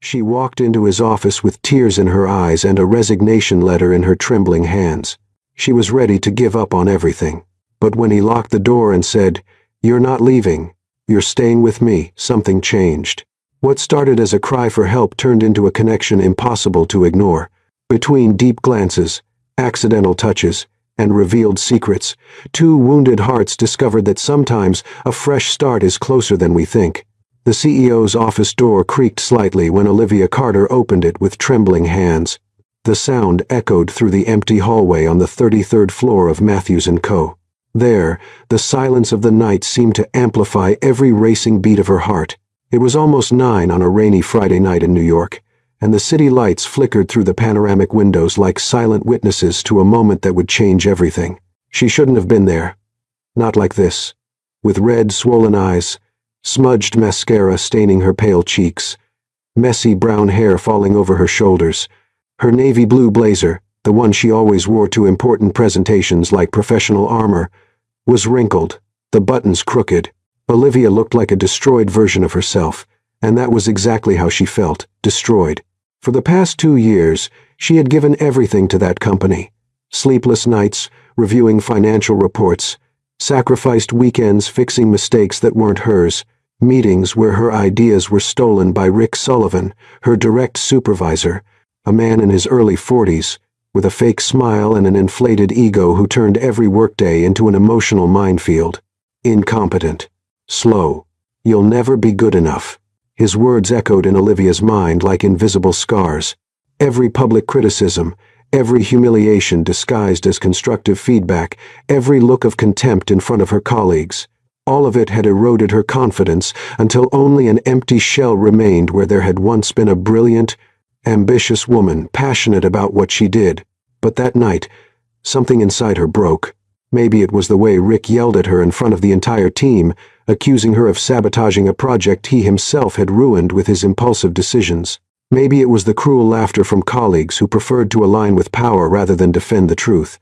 She walked into his office with tears in her eyes and a resignation letter in her trembling hands. She was ready to give up on everything. But when he locked the door and said, "You're not leaving, you're staying with me," something changed. What started as a cry for help turned into a connection impossible to ignore. Between deep glances, accidental touches, and revealed secrets, two wounded hearts discovered that sometimes a fresh start is closer than we think. The CEO's office door creaked slightly when Olivia Carter opened it with trembling hands. The sound echoed through the empty hallway on the 33rd floor of Matthews & Co. There, the silence of the night seemed to amplify every racing beat of her heart. It was almost 9 on a rainy Friday night in New York, and the city lights flickered through the panoramic windows like silent witnesses to a moment that would change everything. She shouldn't have been there. Not like this. With red, swollen eyes, smudged mascara staining her pale cheeks, messy brown hair falling over her shoulders. Her navy blue blazer, the one she always wore to important presentations like professional armor, was wrinkled, the buttons crooked. Olivia looked like a destroyed version of herself, and that was exactly how she felt, destroyed. For the past 2 years, she had given everything to that company. Sleepless nights, reviewing financial reports, sacrificed weekends fixing mistakes that weren't hers, meetings where her ideas were stolen by Rick Sullivan, her direct supervisor, a man in his early 40s, with a fake smile and an inflated ego who turned every workday into an emotional minefield. Incompetent. Slow. You'll never be good enough. His words echoed in Olivia's mind like invisible scars. Every public criticism, every humiliation disguised as constructive feedback, every look of contempt in front of her colleagues. All of it had eroded her confidence until only an empty shell remained where there had once been a brilliant, ambitious woman passionate about what she did. But that night, something inside her broke. Maybe it was the way Rick yelled at her in front of the entire team, accusing her of sabotaging a project he himself had ruined with his impulsive decisions. Maybe it was the cruel laughter from colleagues who preferred to align with power rather than defend the truth.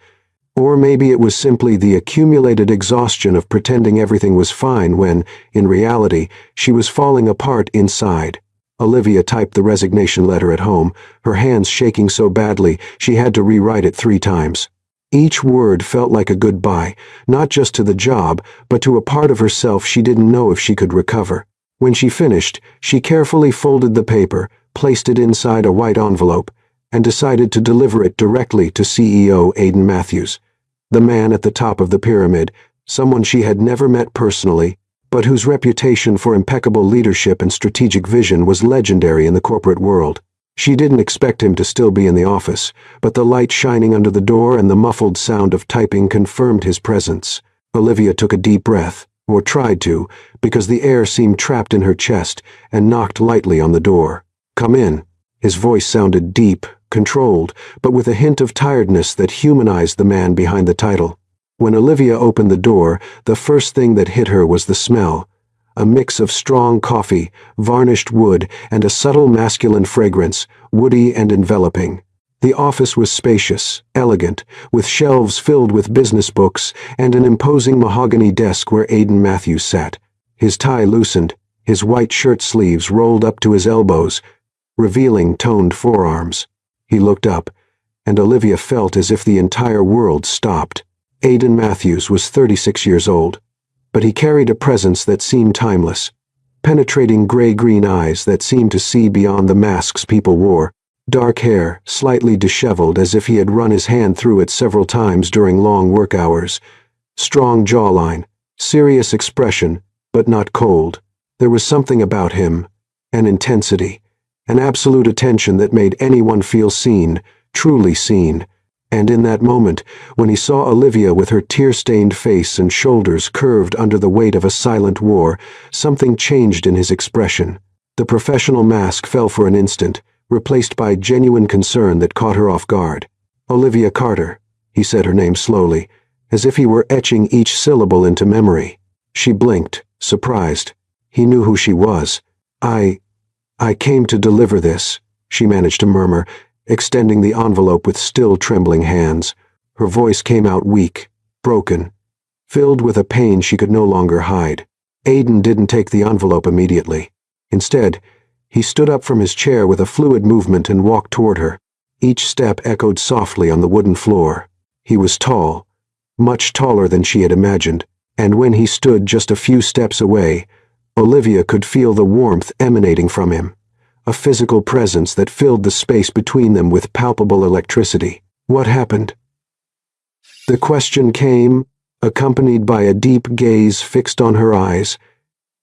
Or maybe it was simply the accumulated exhaustion of pretending everything was fine when, in reality, she was falling apart inside. Olivia typed the resignation letter at home, her hands shaking so badly she had to rewrite it 3 times. Each word felt like a goodbye, not just to the job, but to a part of herself she didn't know if she could recover. When she finished, she carefully folded the paper, placed it inside a white envelope, and decided to deliver it directly to CEO Aiden Matthews, the man at the top of the pyramid, someone she had never met personally, but whose reputation for impeccable leadership and strategic vision was legendary in the corporate world. She didn't expect him to still be in the office, but the light shining under the door and the muffled sound of typing confirmed his presence. Olivia took a deep breath, or tried to, because the air seemed trapped in her chest, and knocked lightly on the door. "Come in." His voice sounded deep, controlled, but with a hint of tiredness that humanized the man behind the title. When Olivia opened the door, the first thing that hit her was the smell. A mix of strong coffee, varnished wood, and a subtle masculine fragrance, woody and enveloping. The office was spacious, elegant, with shelves filled with business books and an imposing mahogany desk where Aiden Matthews sat. His tie loosened, his white shirt sleeves rolled up to his elbows, revealing toned forearms. He looked up, and Olivia felt as if the entire world stopped. Aiden Matthews was 36 years old, but he carried a presence that seemed timeless, penetrating gray-green eyes that seemed to see beyond the masks people wore, dark hair, slightly disheveled as if he had run his hand through it several times during long work hours, strong jawline, serious expression, but not cold. There was something about him, an intensity, an absolute attention that made anyone feel seen, truly seen. And in that moment, when he saw Olivia with her tear-stained face and shoulders curved under the weight of a silent war, something changed in his expression. The professional mask fell for an instant, replaced by genuine concern that caught her off guard. "Olivia Carter," he said her name slowly, as if he were etching each syllable into memory. She blinked, surprised. He knew who she was. I came to deliver this," she managed to murmur, extending the envelope with still trembling hands. Her voice came out weak, broken, filled with a pain she could no longer hide. Aiden didn't take the envelope immediately. Instead, He stood up from his chair with a fluid movement and walked toward her. Each step echoed softly on the wooden floor. He was tall, much taller than she had imagined, and when he stood just a few steps away, Olivia could feel the warmth emanating from him, a physical presence that filled the space between them with palpable electricity. What happened? The question came, accompanied by a deep gaze fixed on her eyes,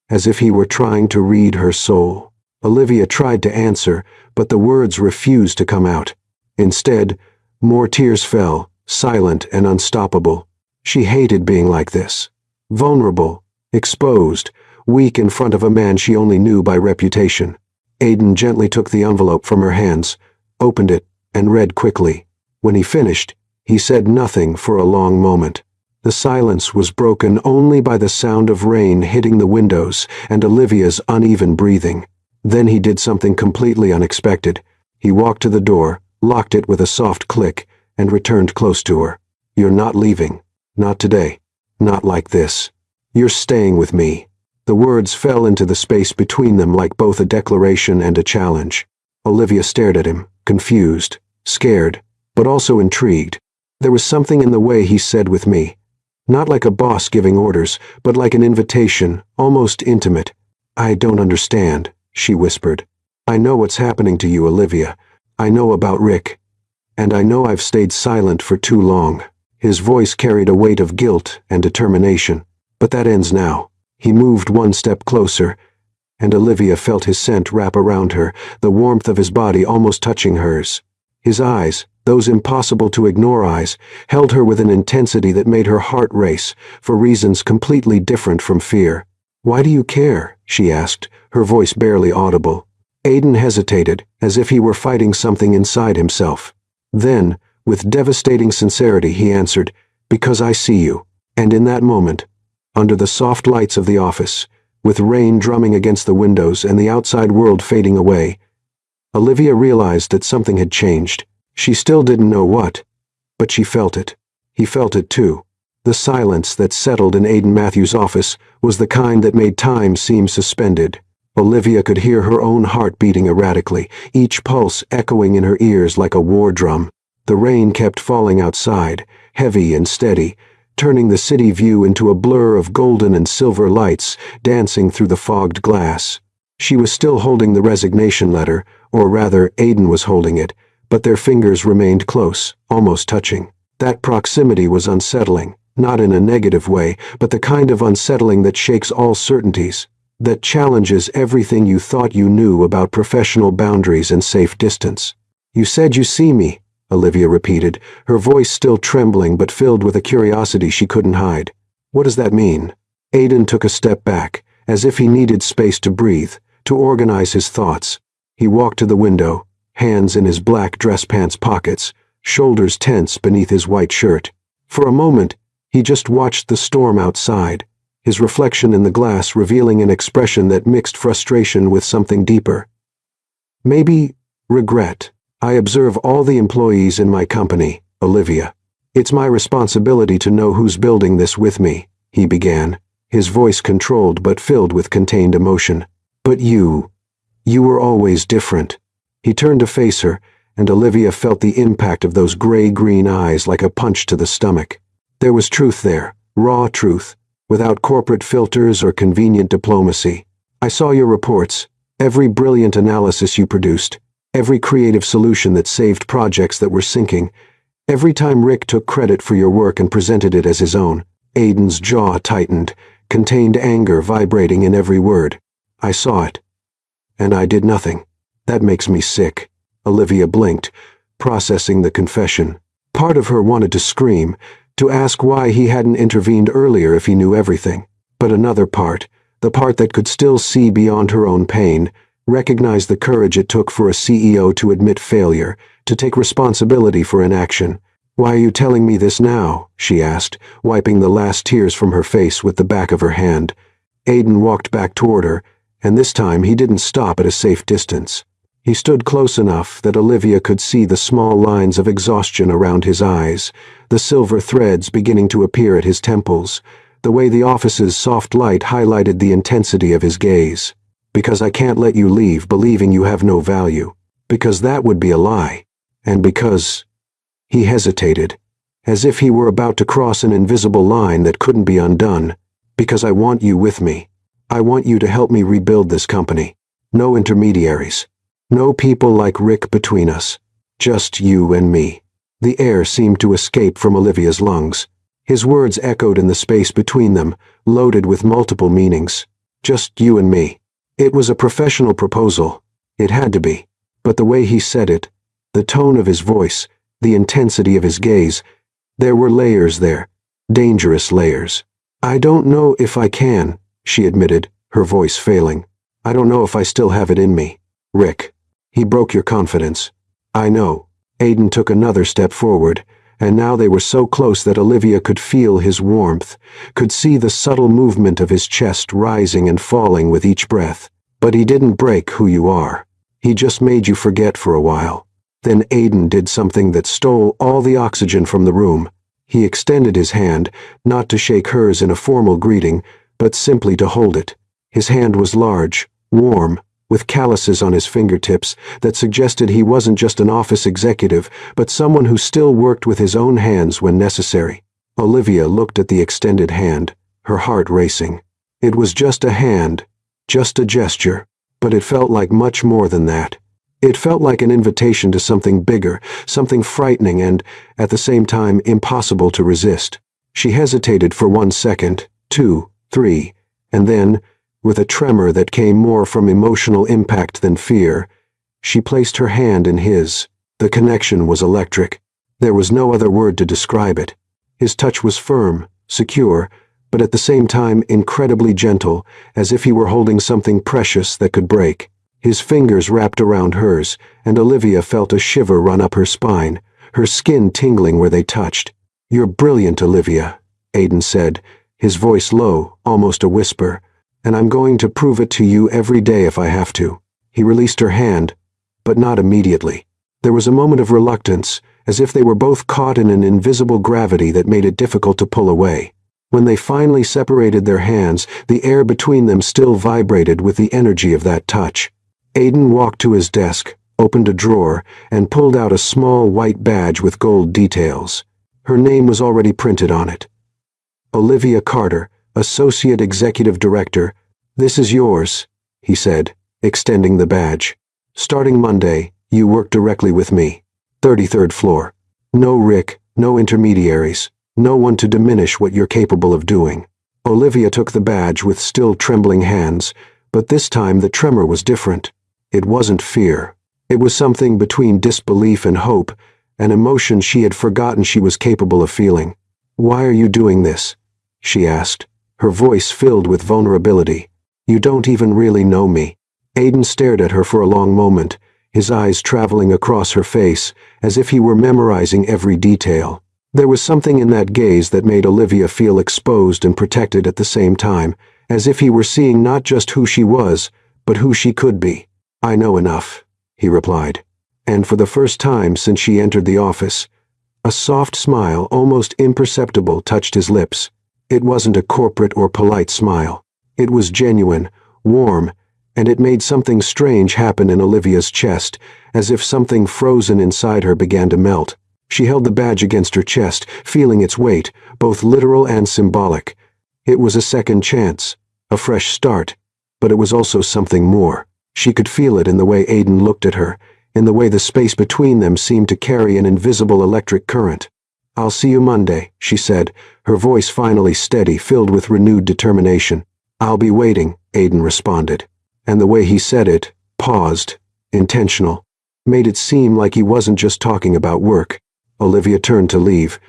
as if he were trying to read her soul. Olivia tried to answer, but the words refused to come out. Instead, more tears fell, silent and unstoppable. She hated being like this. Vulnerable, exposed, weak in front of a man she only knew by reputation. Aiden gently took the envelope from her hands, opened it, and read quickly. When he finished, he said nothing for a long moment. The silence was broken only by the sound of rain hitting the windows and Olivia's uneven breathing. Then he did something completely unexpected. He walked to the door, locked it with a soft click, and returned close to her. "You're not leaving. Not today. Not like this. You're staying with me." The words fell into the space between them like both a declaration and a challenge. Olivia stared at him, confused, scared, but also intrigued. There was something in the way he said "with me." Not like a boss giving orders, but like an invitation, almost intimate. "I don't understand," she whispered. "I know what's happening to you, Olivia. I know about Rick. And I know I've stayed silent for too long." His voice carried a weight of guilt and determination. "But that ends now." He moved one step closer, and Olivia felt his scent wrap around her, the warmth of his body almost touching hers. His eyes, those impossible-to-ignore eyes, held her with an intensity that made her heart race, for reasons completely different from fear. "Why do you care?" she asked, her voice barely audible. Aiden hesitated, as if he were fighting something inside himself. Then, with devastating sincerity, he answered, "Because I see you." And in that moment, under the soft lights of the office, with rain drumming against the windows and the outside world fading away, Olivia realized that something had changed. She still didn't know what, but she felt it. He felt it too. The silence that settled in Aiden Matthews' office was the kind that made time seem suspended. Olivia could hear her own heart beating erratically, each pulse echoing in her ears like a war drum. The rain kept falling outside, heavy and steady, turning the city view into a blur of golden and silver lights dancing through the fogged glass. She was still holding the resignation letter, or rather, Aiden was holding it, but their fingers remained close, almost touching. That proximity was unsettling, not in a negative way, but the kind of unsettling that shakes all certainties, that challenges everything you thought you knew about professional boundaries and safe distance. "You said you see me," Olivia repeated, her voice still trembling but filled with a curiosity she couldn't hide. "What does that mean?" Aiden took a step back, as if he needed space to breathe, to organize his thoughts. He walked to the window, hands in his black dress pants pockets, shoulders tense beneath his white shirt. For a moment, he just watched the storm outside, his reflection in the glass revealing an expression that mixed frustration with something deeper. "Maybe regret. I observe all the employees in my company, Olivia. It's my responsibility to know who's building this with me," he began, his voice controlled but filled with contained emotion. "But you were always different." He turned to face her, and Olivia felt the impact of those gray-green eyes like a punch to the stomach. There was truth there, raw truth, without corporate filters or convenient diplomacy. "I saw your reports, every brilliant analysis you produced, every creative solution that saved projects that were sinking, every time Rick took credit for your work and presented it as his own." Aiden's jaw tightened, contained anger vibrating in every word. "I saw it. And I did nothing. That makes me sick." Olivia blinked, processing the confession. Part of her wanted to scream, to ask why he hadn't intervened earlier if he knew everything. But another part, the part that could still see beyond her own pain, recognized the courage it took for a CEO to admit failure, to take responsibility for inaction. "Why are you telling me this now?" she asked, wiping the last tears from her face with the back of her hand. Aiden walked back toward her, and this time he didn't stop at a safe distance. He stood close enough that Olivia could see the small lines of exhaustion around his eyes, the silver threads beginning to appear at his temples, the way the office's soft light highlighted the intensity of his gaze. Because I can't let you leave believing you have no value. Because that would be a lie. And because... He hesitated, as if he were about to cross an invisible line that couldn't be undone. Because I want you with me. I want you to help me rebuild this company. No intermediaries. No people like Rick between us. Just you and me. The air seemed to escape from Olivia's lungs. His words echoed in the space between them, loaded with multiple meanings. Just you and me. It was a professional proposal. It had to be. But the way he said it, the tone of his voice, the intensity of his gaze, there were layers there. Dangerous layers. I don't know if I can, she admitted, her voice failing. I don't know if I still have it in me. Rick. He broke your confidence. I know. Aiden took another step forward, and now they were so close that Olivia could feel his warmth, could see the subtle movement of his chest rising and falling with each breath. But he didn't break who you are. He just made you forget for a while. Then Aiden did something that stole all the oxygen from the room. He extended his hand, not to shake hers in a formal greeting, but simply to hold it. His hand was large, warm, with calluses on his fingertips that suggested he wasn't just an office executive, but someone who still worked with his own hands when necessary. Olivia looked at the extended hand, her heart racing. It was just a hand, just a gesture, but it felt like much more than that. It felt like an invitation to something bigger, something frightening and, at the same time, impossible to resist. She hesitated for 1 second, 2, 3, and then, with a tremor that came more from emotional impact than fear, she placed her hand in his. The connection was electric. There was no other word to describe it. His touch was firm, secure, but at the same time incredibly gentle, as if he were holding something precious that could break. His fingers wrapped around hers, and Olivia felt a shiver run up her spine, her skin tingling where they touched. You're brilliant, Olivia, Aiden said, his voice low, almost a whisper. And I'm going to prove it to you every day if I have to. He released her hand, but not immediately. There was a moment of reluctance, as if they were both caught in an invisible gravity that made it difficult to pull away. When they finally separated their hands, the air between them still vibrated with the energy of that touch. Aiden walked to his desk, opened a drawer, and pulled out a small white badge with gold details. Her name was already printed on it. Olivia Carter, Associate Executive Director. This is yours, he said, extending the badge. Starting Monday, you work directly with me. 33rd floor. No Rick, no intermediaries, no one to diminish what you're capable of doing. Olivia took the badge with still trembling hands, but this time the tremor was different. It wasn't fear. It was something between disbelief and hope, an emotion she had forgotten she was capable of feeling. Why are you doing this? She asked, her voice filled with vulnerability. You don't even really know me. Aiden stared at her for a long moment, his eyes traveling across her face, as if he were memorizing every detail. There was something in that gaze that made Olivia feel exposed and protected at the same time, as if he were seeing not just who she was, but who she could be. I know enough, he replied. And for the first time since she entered the office, a soft smile, almost imperceptible, touched his lips. It wasn't a corporate or polite smile. It was genuine, warm, and it made something strange happen in Olivia's chest, as if something frozen inside her began to melt. She held the badge against her chest, feeling its weight, both literal and symbolic. It was a second chance, a fresh start, but it was also something more. She could feel it in the way Aiden looked at her, in the way the space between them seemed to carry an invisible electric current. I'll see you Monday, she said, her voice finally steady, filled with renewed determination. I'll be waiting, Aiden responded. And the way he said it, paused, intentional, made it seem like he wasn't just talking about work. Olivia turned to leave,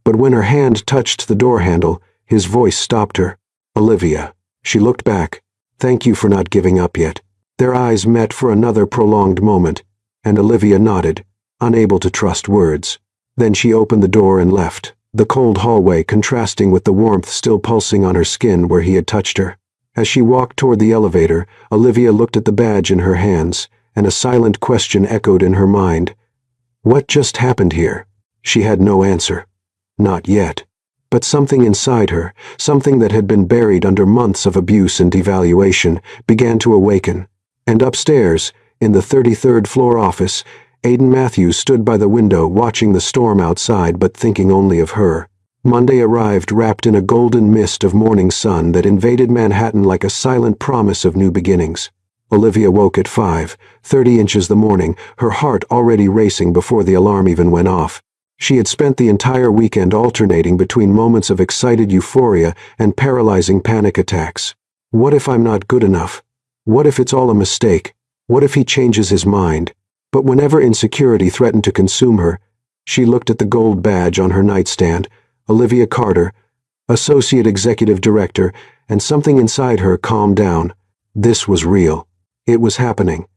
but when her hand touched the door handle, his voice stopped her. Olivia. She looked back. Thank you for not giving up yet. Their eyes met for another prolonged moment, and Olivia nodded, unable to trust words. Then she opened the door and left, the cold hallway contrasting with the warmth still pulsing on her skin where he had touched her. As she walked toward the elevator, Olivia looked at the badge in her hands, and a silent question echoed in her mind. What just happened here? She had no answer. Not yet. But something inside her, something that had been buried under months of abuse and devaluation, began to awaken. And upstairs, in the 33rd floor office, Aiden Matthews stood by the window watching the storm outside but thinking only of her. Monday arrived wrapped in a golden mist of morning sun that invaded Manhattan like a silent promise of new beginnings. Olivia woke at 5:30 the morning, her heart already racing before the alarm even went off. She had spent the entire weekend alternating between moments of excited euphoria and paralyzing panic attacks. What if I'm not good enough? What if it's all a mistake? What if he changes his mind? But whenever insecurity threatened to consume her, she looked at the gold badge on her nightstand, Olivia Carter, Associate Executive Director, and something inside her calmed down. This was real. It was happening.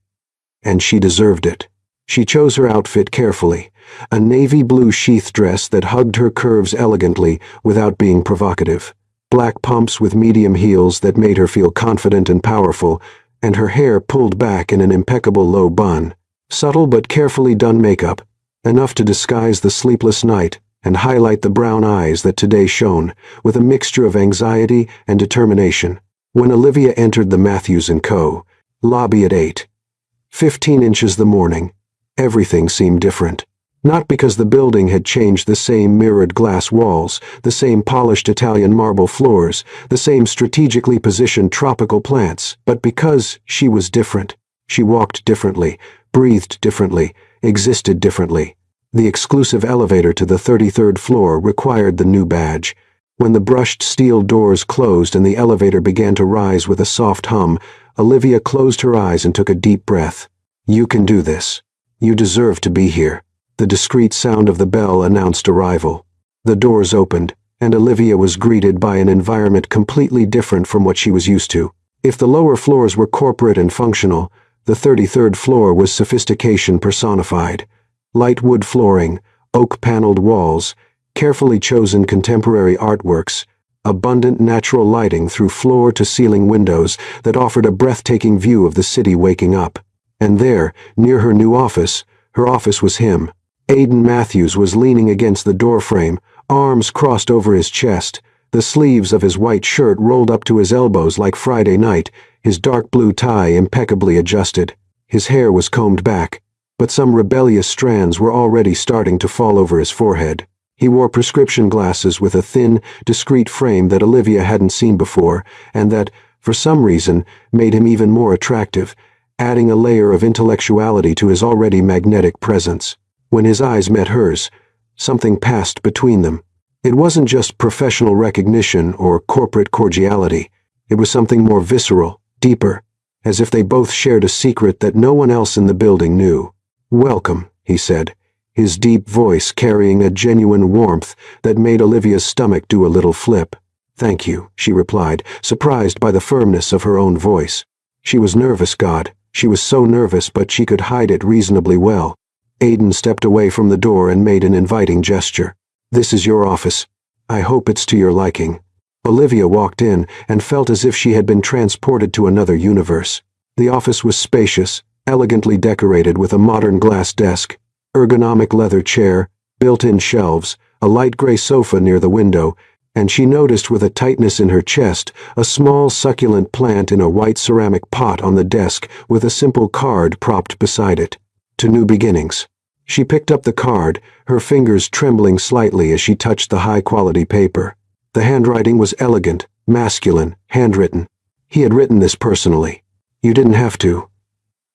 And she deserved it. She chose her outfit carefully, a navy blue sheath dress that hugged her curves elegantly without being provocative, black pumps with medium heels that made her feel confident and powerful, and her hair pulled back in an impeccable low bun. Subtle but carefully done makeup, enough to disguise the sleepless night and highlight the brown eyes that today shone with a mixture of anxiety and determination. When Olivia entered the Matthews & Co. lobby at 8:15 the morning, everything seemed different. Not because the building had changed the same mirrored glass walls, the same polished Italian marble floors, the same strategically positioned tropical plants, but because she was different. She walked differently, breathed differently, existed differently. The exclusive elevator to the 33rd floor required the new badge. When the brushed steel doors closed and the elevator began to rise with a soft hum, Olivia closed her eyes and took a deep breath. You can do this. You deserve to be here. The discreet sound of the bell announced arrival. The doors opened, and Olivia was greeted by an environment completely different from what she was used to. If the lower floors were corporate and functional, the 33rd floor was sophistication personified. Light wood flooring, oak-paneled walls, carefully chosen contemporary artworks, abundant natural lighting through floor-to-ceiling windows that offered a breathtaking view of the city waking up. And there, near her new office, her office was him. Aiden Matthews was leaning against the doorframe, arms crossed over his chest, the sleeves of his white shirt rolled up to his elbows like Friday night, his dark blue tie impeccably adjusted. His hair was combed back, but some rebellious strands were already starting to fall over his forehead. He wore prescription glasses with a thin, discreet frame that Olivia hadn't seen before, and that, for some reason, made him even more attractive, adding a layer of intellectuality to his already magnetic presence. When his eyes met hers, something passed between them. It wasn't just professional recognition or corporate cordiality. It was something more visceral, deeper, as if they both shared a secret that no one else in the building knew. "Welcome," he said, his deep voice carrying a genuine warmth that made Olivia's stomach do a little flip. "Thank you," she replied, surprised by the firmness of her own voice. She was nervous, God. She was so nervous, but she could hide it reasonably well. Aiden stepped away from the door and made an inviting gesture. "This is your office. I hope it's to your liking." Olivia walked in and felt as if she had been transported to another universe. The office was spacious, elegantly decorated with a modern glass desk, ergonomic leather chair, built-in shelves, a light gray sofa near the window, and she noticed with a tightness in her chest a small succulent plant in a white ceramic pot on the desk with a simple card propped beside it. To new beginnings. She picked up the card, her fingers trembling slightly as she touched the high-quality paper. The handwriting was elegant, masculine, handwritten. He had written this personally. "You didn't have to,"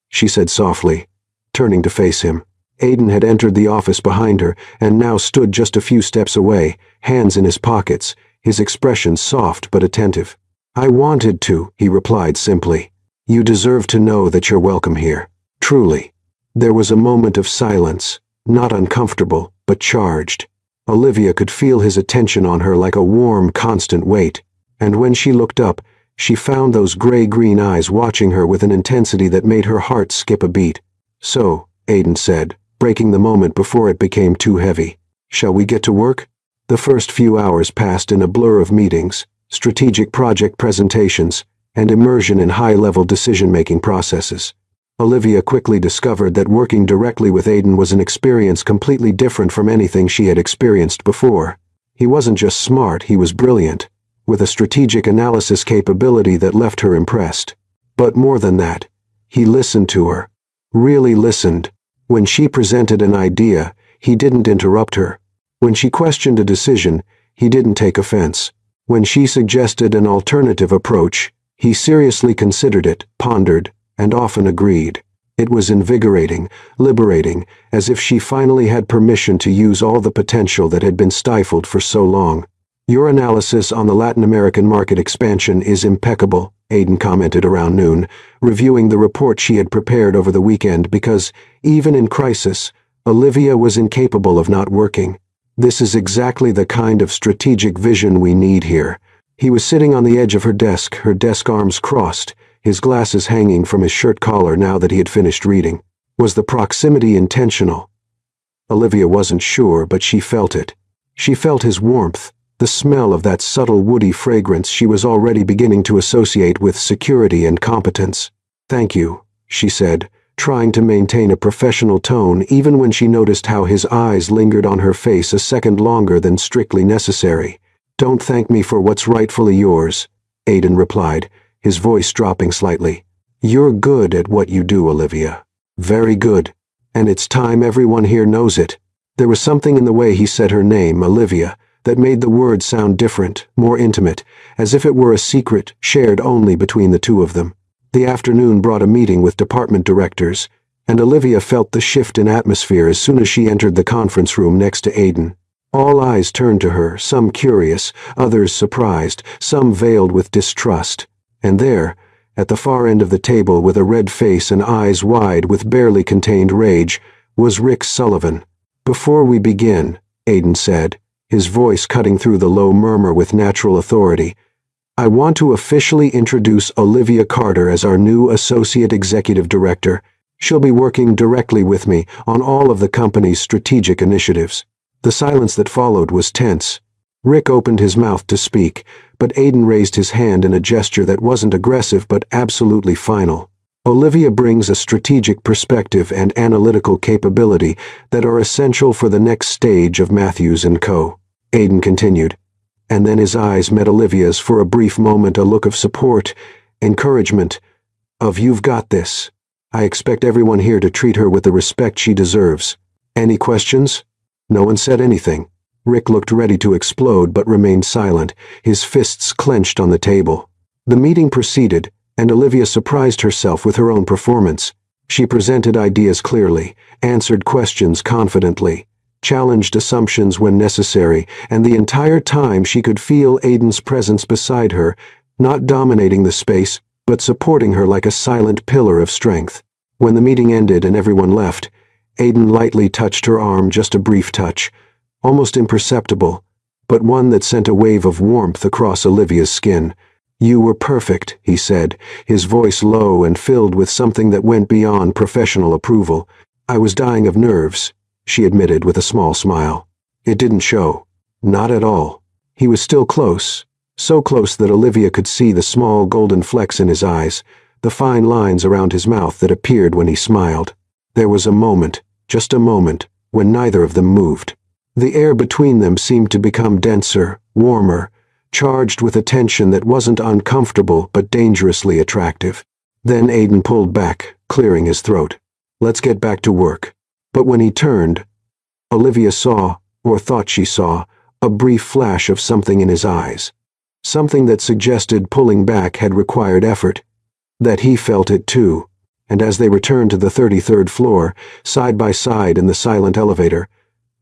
she said softly, turning to face him. Aiden had entered the office behind her and now stood just a few steps away, hands in his pockets, his expression soft but attentive. "I wanted to," he replied simply. "You deserve to know that you're welcome here. Truly." There was a moment of silence, not uncomfortable, but charged. Olivia could feel his attention on her like a warm, constant weight, and when she looked up, she found those gray-green eyes watching her with an intensity that made her heart skip a beat. "So," Aiden said, breaking the moment before it became too heavy, "shall we get to work?" The first few hours passed in a blur of meetings, strategic project presentations, and immersion in high-level decision-making processes. Olivia quickly discovered that working directly with Aiden was an experience completely different from anything she had experienced before. He wasn't just smart, he was brilliant, with a strategic analysis capability that left her impressed. But more than that, he listened to her. Really listened. When she presented an idea, he didn't interrupt her. When she questioned a decision, he didn't take offense. When she suggested an alternative approach, he seriously considered it, pondered, and often agreed. It was invigorating, liberating, as if she finally had permission to use all the potential that had been stifled for so long. Your analysis on the Latin American market expansion is impeccable, Aiden commented around noon, reviewing the report she had prepared over the weekend because, even in crisis, Olivia was incapable of not working. This is exactly the kind of strategic vision we need here. He was sitting on the edge of her desk arms crossed, his glasses hanging from his shirt collar now that he had finished reading. Was the proximity intentional? Olivia wasn't sure, but she felt it. She felt his warmth, the smell of that subtle woody fragrance she was already beginning to associate with security and competence. "Thank you," she said, trying to maintain a professional tone even when she noticed how his eyes lingered on her face a second longer than strictly necessary. "Don't thank me for what's rightfully yours," Aiden replied, his voice dropping slightly. "You're good at what you do, Olivia. Very good. And it's time everyone here knows it." There was something in the way he said her name, Olivia, that made the words sound different, more intimate, as if it were a secret shared only between the two of them. The afternoon brought a meeting with department directors, and Olivia felt the shift in atmosphere as soon as she entered the conference room next to Aiden. All eyes turned to her, some curious, others surprised, some veiled with distrust. And there, at the far end of the table with a red face and eyes wide with barely contained rage, was Rick Sullivan. "Before we begin," Aiden said, his voice cutting through the low murmur with natural authority, "I want to officially introduce Olivia Carter as our new Associate Executive Director. She'll be working directly with me on all of the company's strategic initiatives." The silence that followed was tense. Rick opened his mouth to speak, but Aiden raised his hand in a gesture that wasn't aggressive but absolutely final. "Olivia brings a strategic perspective and analytical capability that are essential for the next stage of Matthews & Co." Aiden continued, and then his eyes met Olivia's for a brief moment, a look of support, encouragement, of "You've got this. I expect everyone here to treat her with the respect she deserves. Any questions?" No one said anything. Rick looked ready to explode but remained silent, his fists clenched on the table. The meeting proceeded, and Olivia surprised herself with her own performance. She presented ideas clearly, answered questions confidently, challenged assumptions when necessary, and the entire time she could feel Aiden's presence beside her, not dominating the space, but supporting her like a silent pillar of strength. When the meeting ended and everyone left, Aiden lightly touched her arm, just a brief touch, almost imperceptible, but one that sent a wave of warmth across Olivia's skin. "You were perfect," he said, his voice low and filled with something that went beyond professional approval. "I was dying of nerves," she admitted with a small smile. It didn't show. Not at all. He was still close, so close that Olivia could see the small golden flecks in his eyes, the fine lines around his mouth that appeared when he smiled. There was a moment, just a moment, when neither of them moved. The air between them seemed to become denser, warmer, charged with a tension that wasn't uncomfortable but dangerously attractive. Then Aiden pulled back, clearing his throat. "Let's get back to work." But when he turned, Olivia saw, or thought she saw, a brief flash of something in his eyes. Something that suggested pulling back had required effort. That he felt it too. And as they returned to the 33rd floor, side by side in the silent elevator,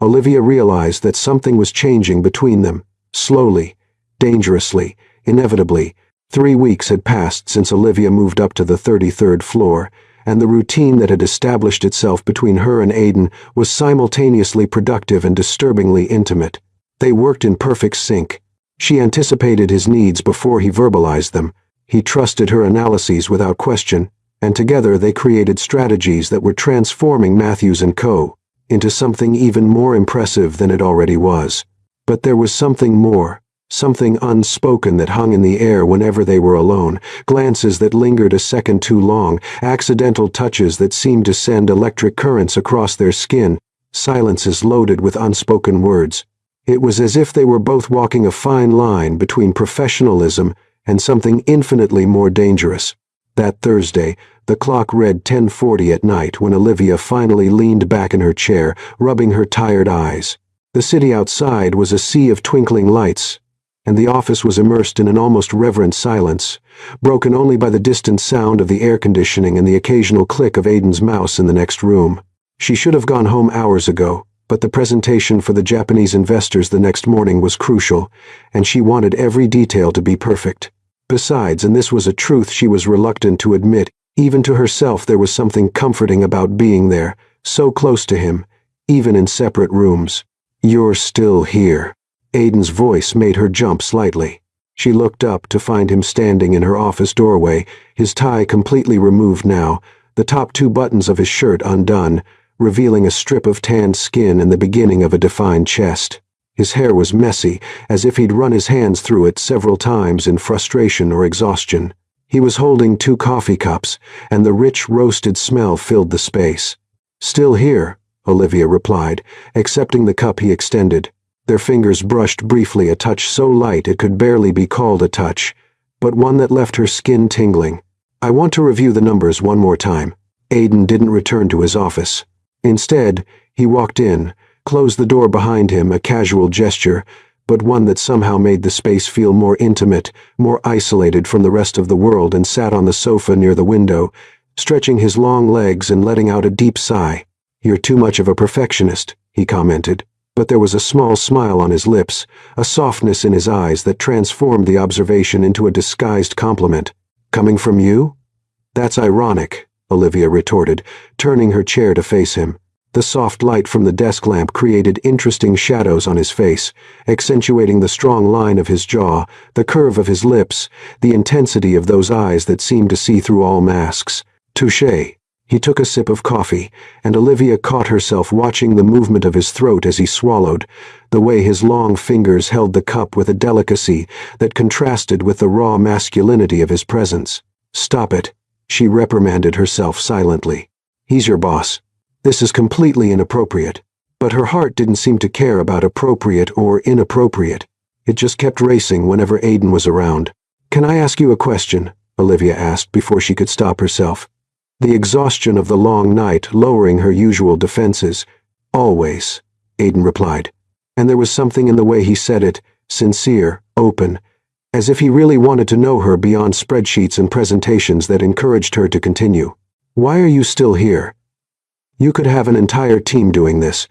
Olivia realized that something was changing between them, slowly, dangerously, inevitably. 3 weeks had passed since Olivia moved up to the 33rd floor, and the routine that had established itself between her and Aiden was simultaneously productive and disturbingly intimate. They worked in perfect sync. She anticipated his needs before he verbalized them. He trusted her analyses without question, and together they created strategies that were transforming Matthews & Co. into something even more impressive than it already was. But there was something more, something unspoken that hung in the air whenever they were alone, glances that lingered a second too long, accidental touches that seemed to send electric currents across their skin, silences loaded with unspoken words. It was as if they were both walking a fine line between professionalism and something infinitely more dangerous. That Thursday, the clock read 10:40 at night when Olivia finally leaned back in her chair, rubbing her tired eyes. The city outside was a sea of twinkling lights, and the office was immersed in an almost reverent silence, broken only by the distant sound of the air conditioning and the occasional click of Aiden's mouse in the next room. She should have gone home hours ago, but the presentation for the Japanese investors the next morning was crucial, and she wanted every detail to be perfect. Besides, and this was a truth she was reluctant to admit, even to herself, there was something comforting about being there, so close to him, even in separate rooms. "You're still here." Aiden's voice made her jump slightly. She looked up to find him standing in her office doorway, his tie completely removed now, the top 2 buttons of his shirt undone, revealing a strip of tanned skin and the beginning of a defined chest. His hair was messy, as if he'd run his hands through it several times in frustration or exhaustion. He was holding 2 coffee cups, and the rich roasted smell filled the space. "Still here," Olivia replied, accepting the cup he extended. Their fingers brushed briefly, a touch so light it could barely be called a touch, but one that left her skin tingling. "I want to review the numbers one more time." Aiden didn't return to his office. Instead, he walked in, closed the door behind him, a casual gesture, but one that somehow made the space feel more intimate, more isolated from the rest of the world, and sat on the sofa near the window, stretching his long legs and letting out a deep sigh. "You're too much of a perfectionist," he commented, but there was a small smile on his lips, a softness in his eyes that transformed the observation into a disguised compliment. "Coming from you?" "That's ironic," Olivia retorted, turning her chair to face him. The soft light from the desk lamp created interesting shadows on his face, accentuating the strong line of his jaw, the curve of his lips, the intensity of those eyes that seemed to see through all masks. "Touché." He took a sip of coffee, and Olivia caught herself watching the movement of his throat as he swallowed, the way his long fingers held the cup with a delicacy that contrasted with the raw masculinity of his presence. "Stop it," she reprimanded herself silently. "He's your boss. This is completely inappropriate." But her heart didn't seem to care about appropriate or inappropriate. It just kept racing whenever Aiden was around. "Can I ask you a question?" Olivia asked before she could stop herself. The exhaustion of the long night lowering her usual defenses. "Always," Aiden replied. And there was something in the way he said it, sincere, open, as if he really wanted to know her beyond spreadsheets and presentations, that encouraged her to continue. "Why are you still here? You could have an entire team doing this.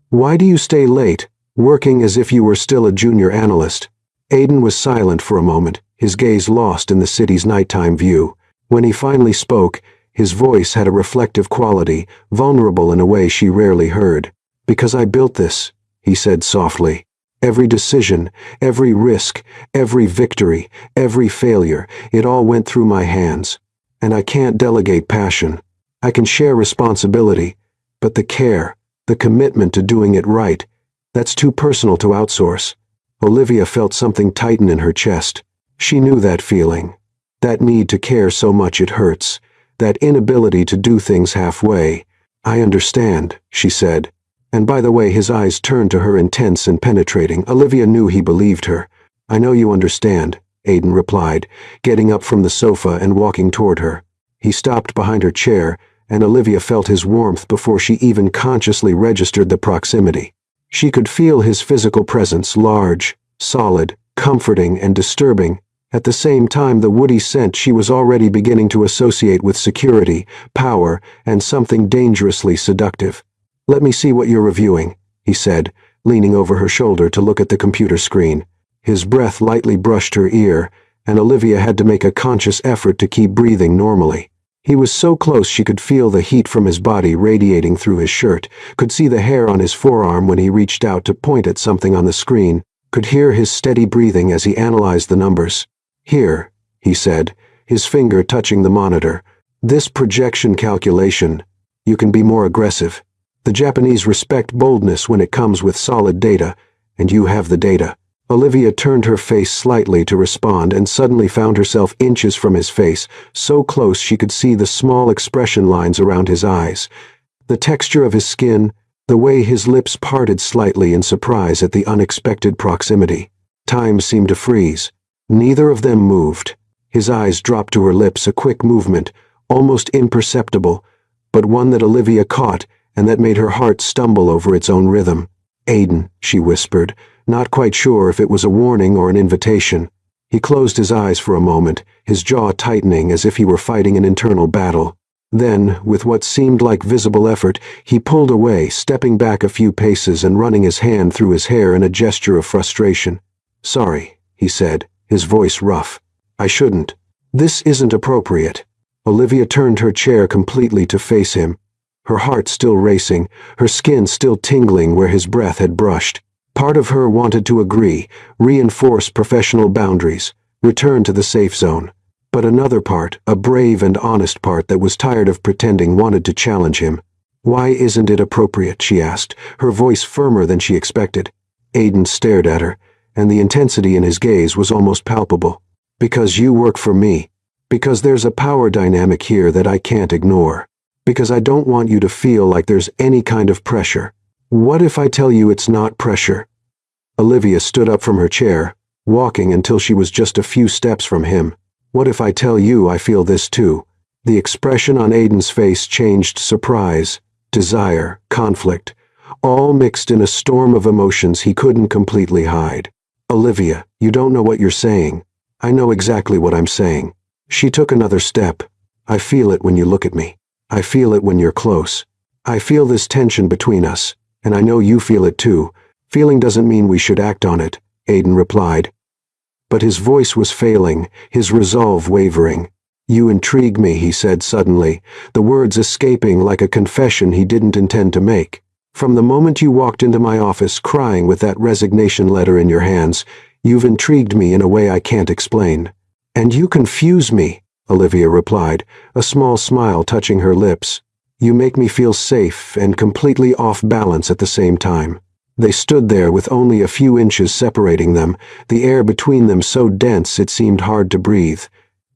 Why do you stay late, working as if you were still a junior analyst?" Aiden was silent for a moment, his gaze lost in the city's nighttime view. When he finally spoke, his voice had a reflective quality, vulnerable in a way she rarely heard. "Because I built this," he said softly. "Every decision, every risk, every victory, every failure, it all went through my hands. And I can't delegate passion. I can share responsibility, but the care, the commitment to doing it right, that's too personal to outsource." Olivia felt something tighten in her chest. She knew that feeling. That need to care so much it hurts. That inability to do things halfway. "I understand," she said. And by the way his eyes turned to her, intense and penetrating, Olivia knew he believed her. "I know you understand," Aiden replied, getting up from the sofa and walking toward her. He stopped behind her chair, and Olivia felt his warmth before she even consciously registered the proximity. She could feel his physical presence, large, solid, comforting, and disturbing. At the same time, the woody scent she was already beginning to associate with security, power, and something dangerously seductive. "Let me see what you're reviewing," he said, leaning over her shoulder to look at the computer screen. His breath lightly brushed her ear, and Olivia had to make a conscious effort to keep breathing normally. He was so close she could feel the heat from his body radiating through his shirt, could see the hair on his forearm when he reached out to point at something on the screen, could hear his steady breathing as he analyzed the numbers. "Here," he said, his finger touching the monitor. "This projection calculation. You can be more aggressive. The Japanese respect boldness when it comes with solid data, and you have the data." Olivia turned her face slightly to respond and suddenly found herself inches from his face, so close she could see the small expression lines around his eyes, the texture of his skin, the way his lips parted slightly in surprise at the unexpected proximity. Time seemed to freeze. Neither of them moved. His eyes dropped to her lips, a quick movement, almost imperceptible, but one that Olivia caught and that made her heart stumble over its own rhythm. "Aiden," she whispered, not quite sure if it was a warning or an invitation. He closed his eyes for a moment, his jaw tightening as if he were fighting an internal battle. Then, with what seemed like visible effort, he pulled away, stepping back a few paces and running his hand through his hair in a gesture of frustration. "Sorry," he said, his voice rough. "I shouldn't. This isn't appropriate." Olivia turned her chair completely to face him, her heart still racing, her skin still tingling where his breath had brushed. Part of her wanted to agree, reinforce professional boundaries, return to the safe zone. But another part, a brave and honest part that was tired of pretending, wanted to challenge him. "Why isn't it appropriate?" she asked, her voice firmer than she expected. Aiden stared at her, and the intensity in his gaze was almost palpable. "Because you work for me. Because there's a power dynamic here that I can't ignore. Because I don't want you to feel like there's any kind of pressure." "What if I tell you it's not pressure?" Olivia stood up from her chair, walking until she was just a few steps from him. "What if I tell you I feel this too?" The expression on Aiden's face changed: surprise, desire, conflict, all mixed in a storm of emotions he couldn't completely hide. "Olivia, you don't know what you're saying." "I know exactly what I'm saying." She took another step. "I feel it when you look at me. I feel it when you're close. I feel this tension between us, and I know you feel it too. Feeling doesn't mean we should act on it," Aiden replied. But his voice was failing, his resolve wavering. "You intrigue me," he said suddenly, the words escaping like a confession he didn't intend to make. "From the moment you walked into my office crying with that resignation letter in your hands, you've intrigued me in a way I can't explain." "And you confuse me," Olivia replied, a small smile touching her lips. "You make me feel safe and completely off balance at the same time." They stood there with only a few inches separating them, the air between them so dense it seemed hard to breathe.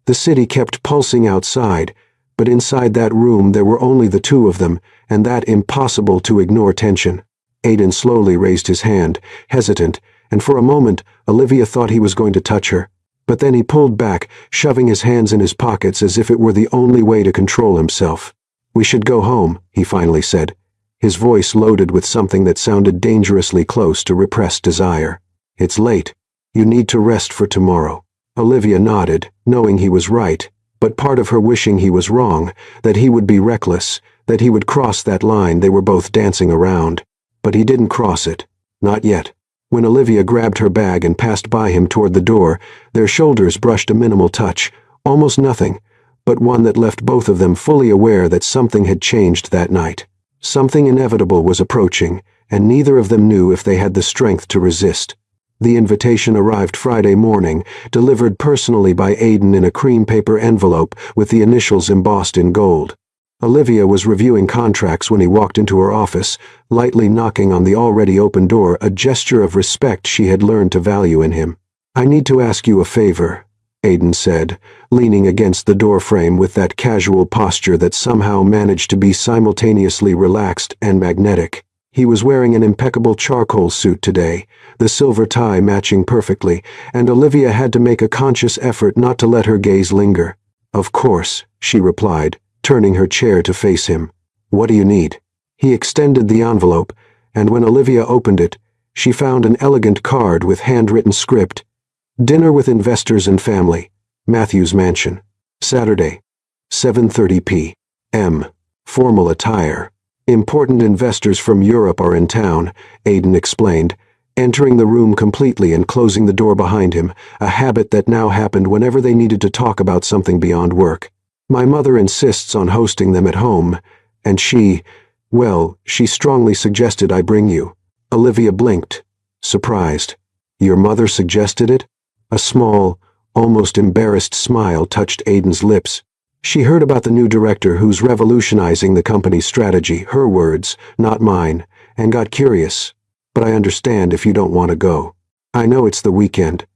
The city kept pulsing outside, but inside that room there were only the two of them, and that impossible to ignore tension. Aiden slowly raised his hand, hesitant, and for a moment Olivia thought he was going to touch her. But then he pulled back, shoving his hands in his pockets as if it were the only way to control himself. "We should go home," he finally said, his voice loaded with something that sounded dangerously close to repressed desire. "It's late. You need to rest for tomorrow." Olivia nodded, knowing he was right, but part of her wishing he was wrong, that he would be reckless, that he would cross that line they were both dancing around. But he didn't cross it. Not yet. When Olivia grabbed her bag and passed by him toward the door, their shoulders brushed a minimal touch, almost nothing, but one that left both of them fully aware that something had changed that night. Something inevitable was approaching, and neither of them knew if they had the strength to resist. The invitation arrived Friday morning, delivered personally by Aiden in a cream paper envelope with the initials embossed in gold. Olivia was reviewing contracts when he walked into her office, lightly knocking on the already open door, a gesture of respect she had learned to value in him. "I need to ask you a favor," Aiden said, leaning against the doorframe with that casual posture that somehow managed to be simultaneously relaxed and magnetic. He was wearing an impeccable charcoal suit today, the silver tie matching perfectly, and Olivia had to make a conscious effort not to let her gaze linger. "Of course," she replied, turning her chair to face him. "What do you need?" He extended the envelope, and when Olivia opened it, she found an elegant card with handwritten script. "Dinner with investors and family. Matthews Mansion. Saturday. 7:30 p.m. Formal attire. Important investors from Europe are in town," Aiden explained, entering the room completely and closing the door behind him, a habit that now happened whenever they needed to talk about something beyond work. "My mother insists on hosting them at home, and she strongly suggested I bring you." Olivia blinked, surprised. "Your mother suggested it?" A small, almost embarrassed smile touched Aiden's lips. "She heard about the new director who's revolutionizing the company's strategy, her words, not mine, and got curious. But I understand if you don't want to go. I know it's the weekend,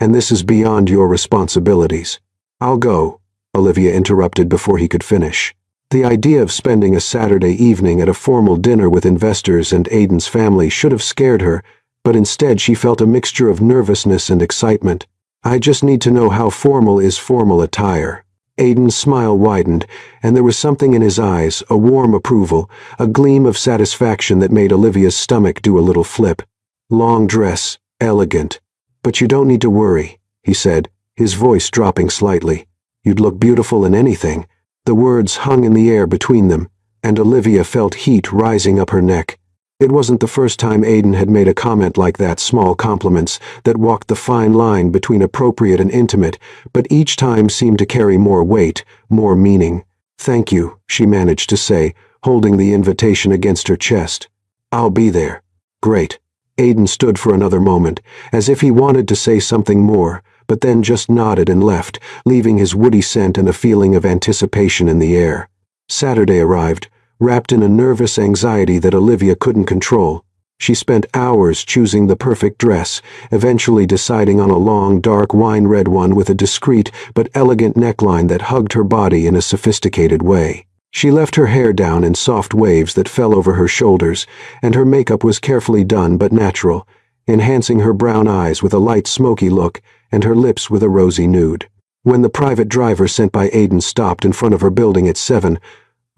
and this is beyond your responsibilities." "I'll go," Olivia interrupted before he could finish. The idea of spending a Saturday evening at a formal dinner with investors and Aiden's family should have scared her, but instead she felt a mixture of nervousness and excitement. I just need to know how formal is formal attire. Aiden's smile widened, and there was something in his eyes, a warm approval, a gleam of satisfaction that made Olivia's stomach do a little flip. Long dress, elegant. But you don't need to worry, he said, his voice dropping slightly. You'd look beautiful in anything. The words hung in the air between them, and Olivia felt heat rising up her neck. It wasn't the first time Aiden had made a comment like that, small compliments that walked the fine line between appropriate and intimate, but each time seemed to carry more weight, more meaning. Thank you, she managed to say, holding the invitation against her chest. I'll be there. Great. Aiden stood for another moment, as if he wanted to say something more, but then just nodded and left, leaving his woody scent and a feeling of anticipation in the air. Saturday arrived, wrapped in a nervous anxiety that Olivia couldn't control. She spent hours choosing the perfect dress, eventually deciding on a long, dark wine-red one with a discreet but elegant neckline that hugged her body in a sophisticated way. She left her hair down in soft waves that fell over her shoulders, and her makeup was carefully done but natural, enhancing her brown eyes with a light smoky look and her lips with a rosy nude. When the private driver sent by Aiden stopped in front of her building at 7,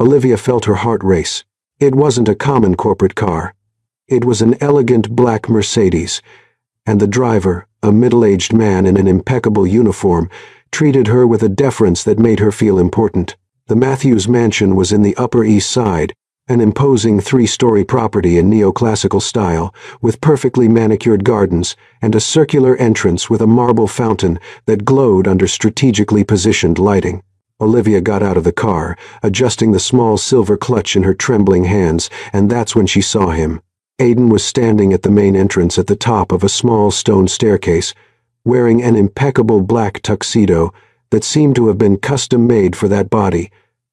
Olivia felt her heart race. It wasn't a common corporate car. It was an elegant black Mercedes, and the driver, a middle-aged man in an impeccable uniform, treated her with a deference that made her feel important. The Matthews mansion was in the Upper East Side, an imposing 3-story property in neoclassical style, with perfectly manicured gardens and a circular entrance with a marble fountain that glowed under strategically positioned lighting. Olivia got out of the car, adjusting the small silver clutch in her trembling hands, and that's when she saw him. Aiden was standing at the main entrance at the top of a small stone staircase, wearing an impeccable black tuxedo that seemed to have been custom-made for that body.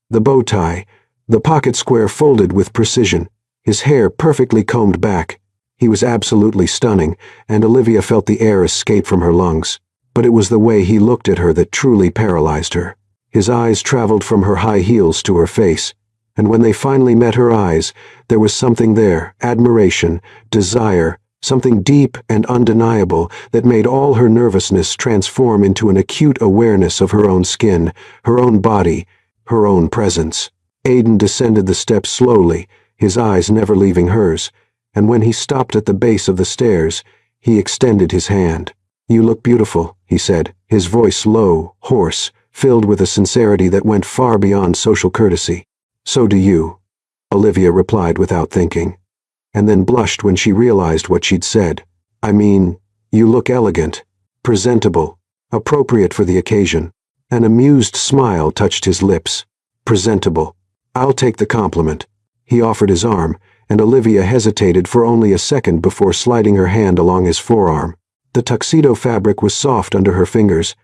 The bow tie, the pocket square folded with precision, his hair perfectly combed back. He was absolutely stunning, and Olivia felt the air escape from her lungs. But it was the way he looked at her that truly paralyzed her. His eyes traveled from her high heels to her face, and when they finally met her eyes, there was something there, admiration, desire, something deep and undeniable that made all her nervousness transform into an acute awareness of her own skin, her own body, her own presence. Aiden descended the steps slowly, his eyes never leaving hers, and when he stopped at the base of the stairs, he extended his hand. You look beautiful, he said, his voice low, hoarse, filled with a sincerity that went far beyond social courtesy. So do you, Olivia replied without thinking, and then blushed when she realized what she'd said. I mean, you look elegant, presentable, appropriate for the occasion. An amused smile touched his lips. Presentable. I'll take the compliment. He offered his arm, and Olivia hesitated for only a second before sliding her hand along his forearm. The tuxedo fabric was soft under her fingers,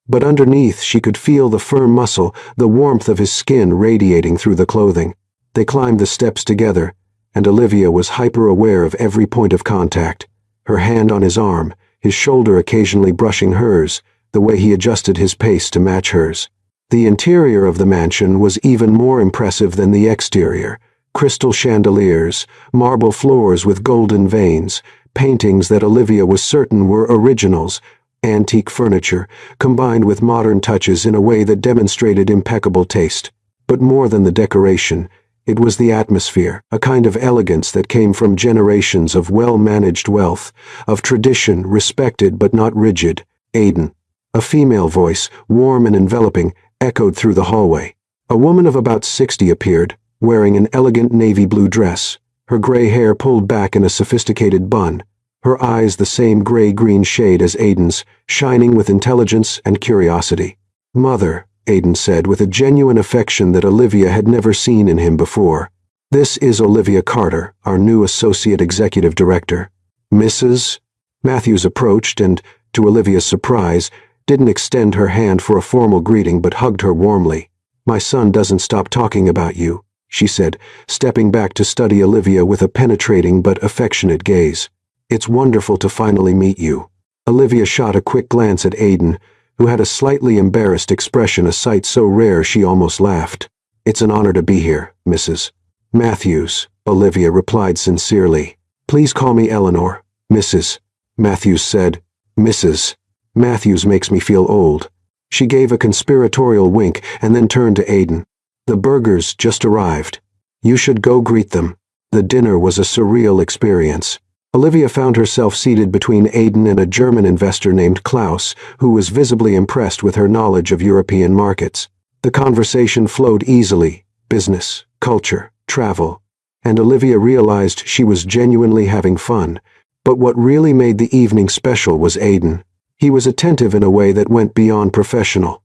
but underneath she could feel the firm muscle, the warmth of his skin radiating through the clothing. They climbed the steps together, and Olivia was hyper-aware of every point of contact. Her hand on his arm, his shoulder occasionally brushing hers, the way he adjusted his pace to match hers. The interior of the mansion was even more impressive than the exterior. Crystal chandeliers, marble floors with golden veins, paintings that Olivia was certain were originals, antique furniture, combined with modern touches in a way that demonstrated impeccable taste. But more than the decoration, it was the atmosphere, a kind of elegance that came from generations of well-managed wealth, of tradition respected but not rigid. Aiden. A female voice, warm and enveloping, echoed through the hallway. A woman of about 60 appeared, wearing an elegant navy blue dress, her gray hair pulled back in a sophisticated bun, her eyes the same gray-green shade as Aiden's, shining with intelligence and curiosity. Mother, Aiden said with a genuine affection that Olivia had never seen in him before. This is Olivia Carter, our new Associate Executive Director. Mrs. Matthews approached and, to Olivia's surprise, didn't extend her hand for a formal greeting but hugged her warmly. My son doesn't stop talking about you, she said, stepping back to study Olivia with a penetrating but affectionate gaze. It's wonderful to finally meet you. Olivia shot a quick glance at Aiden, who had a slightly embarrassed expression, a sight so rare she almost laughed. It's an honor to be here, Mrs. Matthews, Olivia replied sincerely. Please call me Eleanor, Mrs. Matthews said. Mrs. Matthews makes me feel old. She gave a conspiratorial wink and then turned to Aidan. The burgers just arrived. You should go greet them. The dinner was a surreal experience. Olivia found herself seated between Aidan and a German investor named Klaus, who was visibly impressed with her knowledge of European markets. The conversation flowed easily: business, culture, travel, and Olivia realized she was genuinely having fun. But what really made the evening special was Aidan. He was attentive in a way that went beyond professional.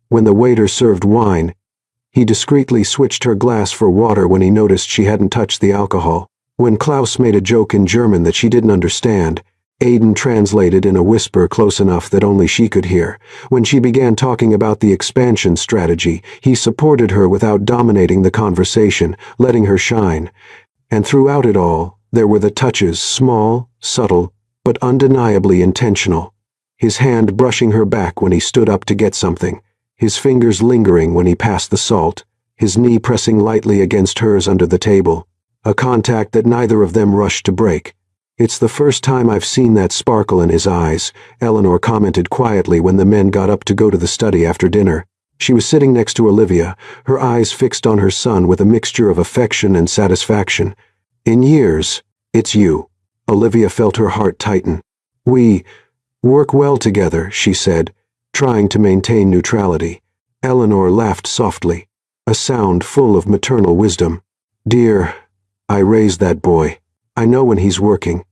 When the waiter served wine, he discreetly switched her glass for water when he noticed she hadn't touched the alcohol. When Klaus made a joke in German that she didn't understand, Aidan translated in a whisper close enough that only she could hear. When she began talking about the expansion strategy, he supported her without dominating the conversation, letting her shine. And throughout it all, there were the touches, small, subtle, but undeniably intentional. His hand brushing her back when he stood up to get something, his fingers lingering when he passed the salt, his knee pressing lightly against hers under the table, a contact that neither of them rushed to break. It's the first time I've seen that sparkle in his eyes, Eleanor commented quietly when the men got up to go to the study after dinner. She was sitting next to Olivia, her eyes fixed on her son with a mixture of affection and satisfaction. In years, it's you. Olivia felt her heart tighten. We work well together, she said, trying to maintain neutrality. Eleanor laughed softly, a sound full of maternal wisdom. Dear, I raised that boy. I know when he's working,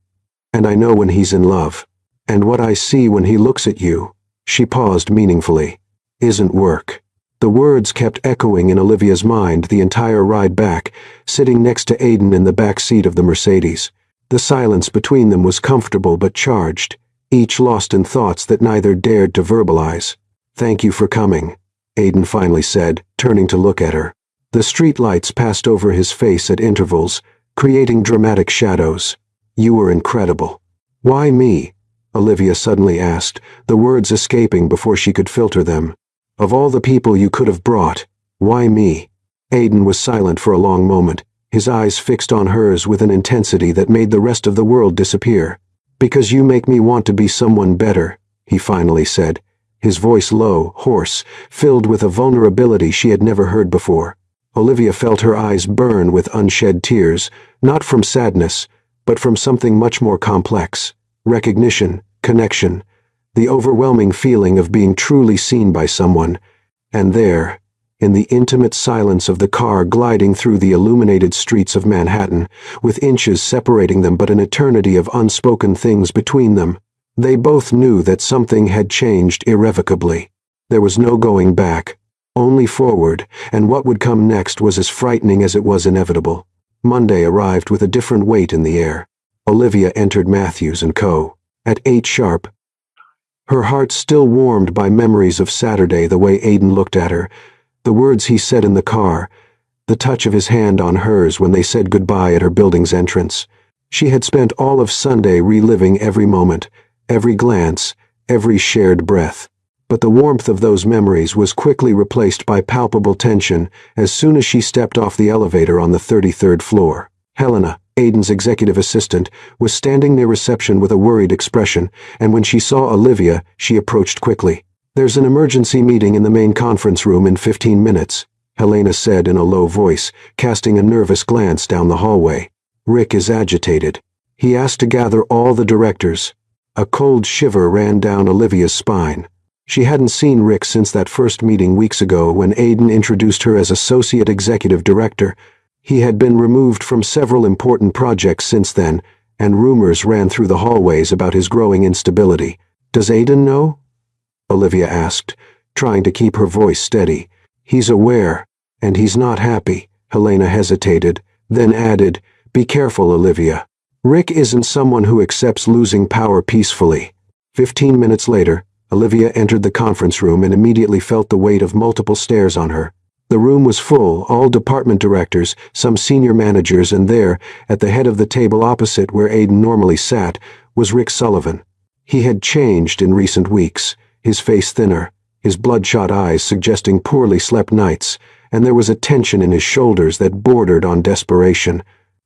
and I know when he's in love. And what I see when he looks at you, she paused meaningfully, isn't work. The words kept echoing in Olivia's mind the entire ride back, sitting next to Aidan in the back seat of the Mercedes. The silence between them was comfortable but charged, each lost in thoughts that neither dared to verbalize. Thank you for coming, Aidan finally said, turning to look at her. The streetlights passed over his face at intervals, creating dramatic shadows. You were incredible. Why me? Olivia suddenly asked, the words escaping before she could filter them. Of all the people you could have brought, why me? Aidan was silent for a long moment, his eyes fixed on hers with an intensity that made the rest of the world disappear. Because you make me want to be someone better, he finally said, his voice low, hoarse, filled with a vulnerability she had never heard before. Olivia felt her eyes burn with unshed tears, not from sadness, but from something much more complex: recognition, connection, the overwhelming feeling of being truly seen by someone. And there, in the intimate silence of the car gliding through the illuminated streets of Manhattan, with inches separating them but an eternity of unspoken things between them, they both knew that something had changed irrevocably. There was no going back, only forward, and what would come next was as frightening as it was inevitable. Monday arrived with a different weight in the air. Olivia entered Matthews & Co. at 8 sharp. Her heart still warmed by memories of Saturday, the way Aidan looked at her, the words he said in the car, the touch of his hand on hers when they said goodbye at her building's entrance. She had spent all of Sunday reliving every moment, every glance, every shared breath. But the warmth of those memories was quickly replaced by palpable tension as soon as she stepped off the elevator on the 33rd floor. Helena, Aidan's executive assistant, was standing near reception with a worried expression, and when she saw Olivia, she approached quickly. There's an emergency meeting in the main conference room in 15 minutes, Helena said in a low voice, casting a nervous glance down the hallway. Rick is agitated. He asked to gather all the directors. A cold shiver ran down Olivia's spine. She hadn't seen Rick since that first meeting weeks ago when Aidan introduced her as Associate Executive Director. He had been removed from several important projects since then, and rumors ran through the hallways about his growing instability. Does Aidan know? Olivia asked, trying to keep her voice steady. He's aware, and he's not happy. Helena hesitated, then added, Be careful, Olivia. Rick isn't someone who accepts losing power peacefully. 15 minutes later, Olivia entered the conference room and immediately felt the weight of multiple stares on her. The room was full, all department directors, some senior managers, and there, at the head of the table opposite where Aidan normally sat, was Rick Sullivan. He had changed in recent weeks, his face thinner, his bloodshot eyes suggesting poorly slept nights, and there was a tension in his shoulders that bordered on desperation.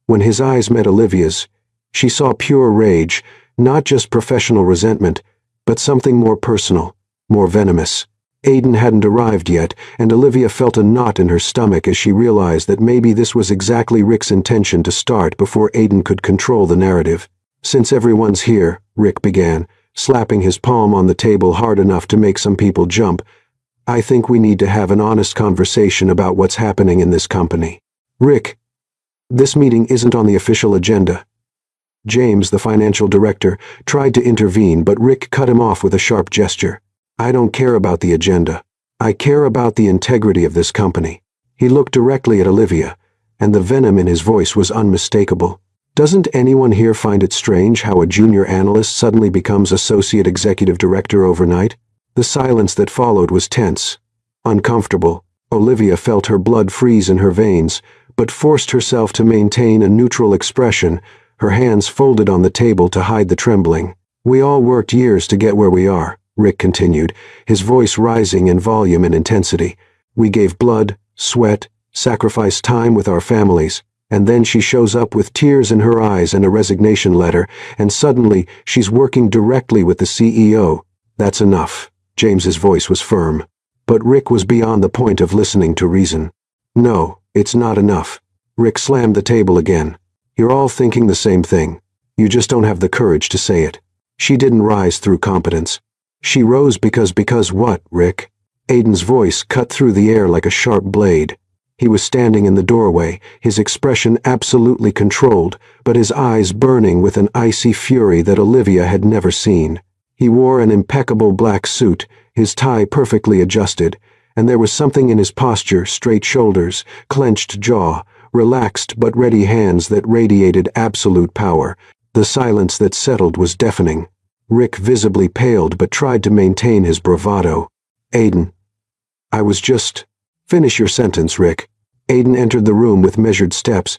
When his eyes met Olivia's, she saw pure rage, not just professional resentment, but something more personal, more venomous. Aiden hadn't arrived yet, and Olivia felt a knot in her stomach as she realized that maybe this was exactly Rick's intention to start before Aiden could control the narrative. "Since everyone's here," Rick began, slapping his palm on the table hard enough to make some people jump, "I think we need to have an honest conversation about what's happening in this company." "Rick, this meeting isn't on the official agenda." James, the financial director, tried to intervene, but Rick cut him off with a sharp gesture. "I don't care about the agenda. I care about the integrity of this company." He looked directly at Olivia, and the venom in his voice was unmistakable. "Doesn't anyone here find it strange how a junior analyst suddenly becomes associate executive director overnight?" The silence that followed was tense, uncomfortable. Olivia felt her blood freeze in her veins, but forced herself to maintain a neutral expression, her hands folded on the table to hide the trembling. "We all worked years to get where we are," Rick continued, his voice rising in volume and intensity. "We gave blood, sweat, sacrificed time with our families, and then she shows up with tears in her eyes and a resignation letter, and suddenly she's working directly with the CEO. That's enough." James's voice was firm. But Rick was beyond the point of listening to reason. "No, it's not enough." Rick slammed the table again. "You're all thinking the same thing. You just don't have the courage to say it. She didn't rise through competence. She rose because what, Rick?" Aiden's voice cut through the air like a sharp blade. He was standing in the doorway, his expression absolutely controlled, but his eyes burning with an icy fury that Olivia had never seen. He wore an impeccable black suit, his tie perfectly adjusted, and there was something in his posture, straight shoulders, clenched jaw, relaxed but ready hands that radiated absolute power. The silence that settled was deafening. Rick visibly paled but tried to maintain his bravado. "Aiden, I was just—" "Finish your sentence, Rick." Aiden entered the room with measured steps,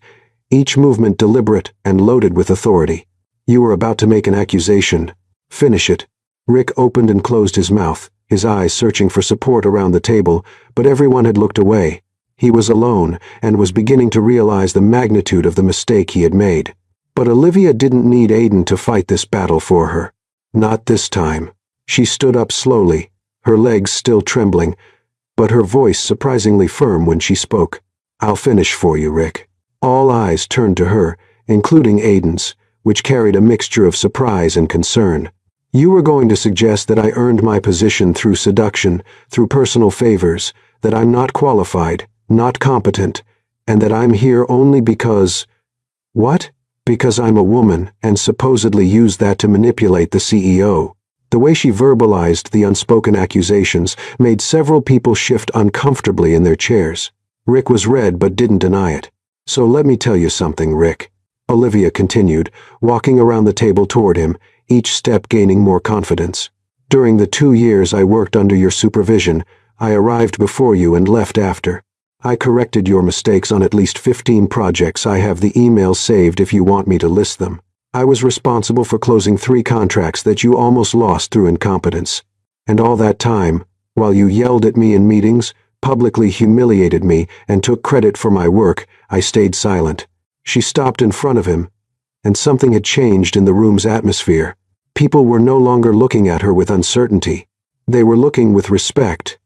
each movement deliberate and loaded with authority. "You were about to make an accusation. Finish it." Rick opened and closed his mouth, his eyes searching for support around the table, but everyone had looked away. He was alone and was beginning to realize the magnitude of the mistake he had made. But Olivia didn't need Aiden to fight this battle for her. Not this time. She stood up slowly, her legs still trembling, but her voice surprisingly firm when she spoke. "I'll finish for you, Rick." All eyes turned to her, including Aiden's, which carried a mixture of surprise and concern. "You were going to suggest that I earned my position through seduction, through personal favors, that I'm not qualified, not competent, and that I'm here only because—" "What?" "Because I'm a woman, and supposedly used that to manipulate the CEO." The way she verbalized the unspoken accusations made several people shift uncomfortably in their chairs. Rick was red but didn't deny it. "So let me tell you something, Rick," Olivia continued, walking around the table toward him, each step gaining more confidence. "During the 2 years I worked under your supervision, I arrived before you and left after. I corrected your mistakes on at least 15 projects. I have the emails saved if you want me to list them. I was responsible for closing 3 contracts that you almost lost through incompetence. And all that time, while you yelled at me in meetings, publicly humiliated me, and took credit for my work, I stayed silent." She stopped in front of him, and something had changed in the room's atmosphere. People were no longer looking at her with uncertainty. They were looking with respect,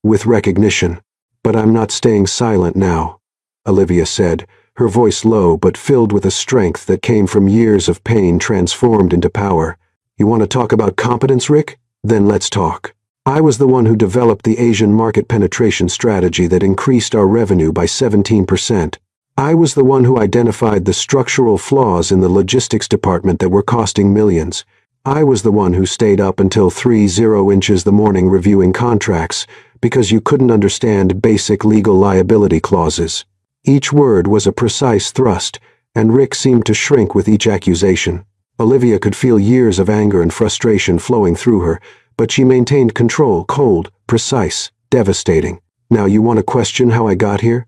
with recognition. "But I'm not staying silent now," Olivia said, her voice low but filled with a strength that came from years of pain transformed into power. "You want to talk about competence, Rick? Then let's talk. I was the one who developed the Asian market penetration strategy that increased our revenue by 17%. I was the one who identified the structural flaws in the logistics department that were costing millions. I was the one who stayed up until 3:00 the morning reviewing contracts because you couldn't understand basic legal liability clauses." Each word was a precise thrust, and Rick seemed to shrink with each accusation. Olivia could feel years of anger and frustration flowing through her, but she maintained control, cold, precise, devastating. "Now you want to question how I got here?"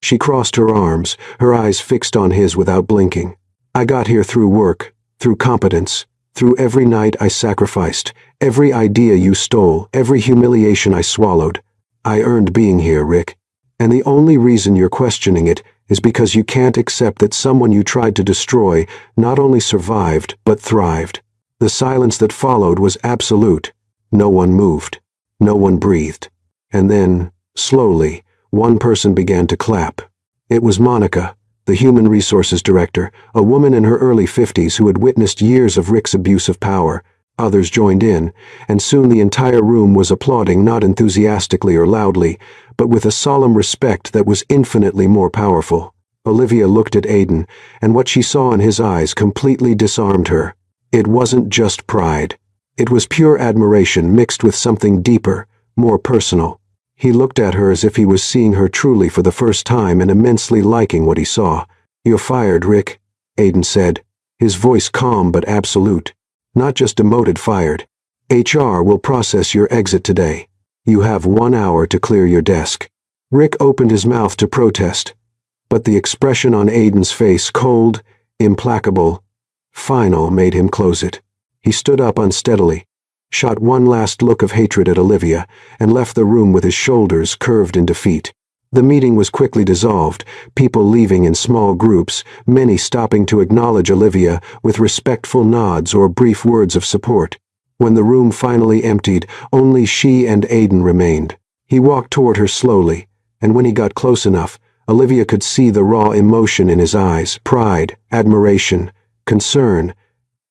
She crossed her arms, her eyes fixed on his without blinking. "I got here through work, through competence, through every night I sacrificed, every idea you stole, every humiliation I swallowed. I earned being here, Rick. And the only reason you're questioning it is because you can't accept that someone you tried to destroy not only survived, but thrived. The silence that followed was absolute. No one moved. No one breathed. And then, slowly, one person began to clap. It was Monica, the Human Resources Director, a woman in her early 50s who had witnessed years of Rick's abuse of power. Others joined in, and soon the entire room was applauding not enthusiastically or loudly, but with a solemn respect that was infinitely more powerful. Olivia looked at Aiden, and what she saw in his eyes completely disarmed her. It wasn't just pride. It was pure admiration mixed with something deeper, more personal. He looked at her as if he was seeing her truly for the first time and immensely liking what he saw. "You're fired, Rick," Aiden said, his voice calm but absolute. Not just demoted, fired. HR will process your exit today. You have 1 hour to clear your desk. Rick opened his mouth to protest, but the expression on Aiden's face, cold, implacable, final, made him close it. He stood up unsteadily, shot one last look of hatred at Olivia, and left the room with his shoulders curved in defeat. The meeting was quickly dissolved, people leaving in small groups, many stopping to acknowledge Olivia with respectful nods or brief words of support. When the room finally emptied, only she and Aiden remained. He walked toward her slowly, and when he got close enough, Olivia could see the raw emotion in his eyes, pride, admiration, concern,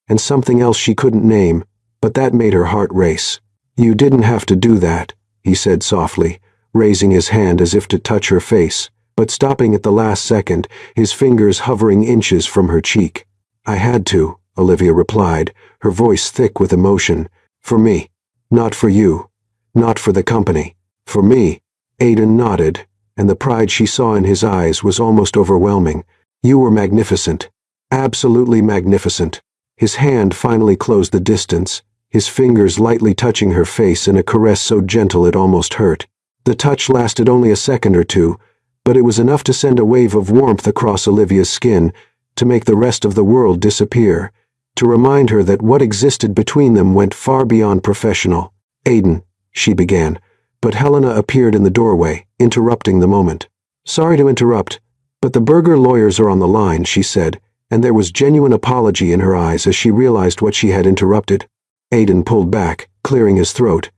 and something else she couldn't name, but that made her heart race. "You didn't have to do that," he said softly, raising his hand as if to touch her face, but stopping at the last second, his fingers hovering inches from her cheek. "I had to," Olivia replied, her voice thick with emotion. "For me. Not for you. Not for the company. For me." Aiden nodded, and the pride she saw in his eyes was almost overwhelming. "You were magnificent. Absolutely magnificent." His hand finally closed the distance, his fingers lightly touching her face in a caress so gentle it almost hurt. The touch lasted only a second or two, but it was enough to send a wave of warmth across Olivia's skin, to make the rest of the world disappear, to remind her that what existed between them went far beyond professional. "Aiden," she began, but Helena appeared in the doorway, interrupting the moment. "Sorry to interrupt, but the Burger lawyers are on the line," she said, and there was genuine apology in her eyes as she realized what she had interrupted. Aiden pulled back, clearing his throat,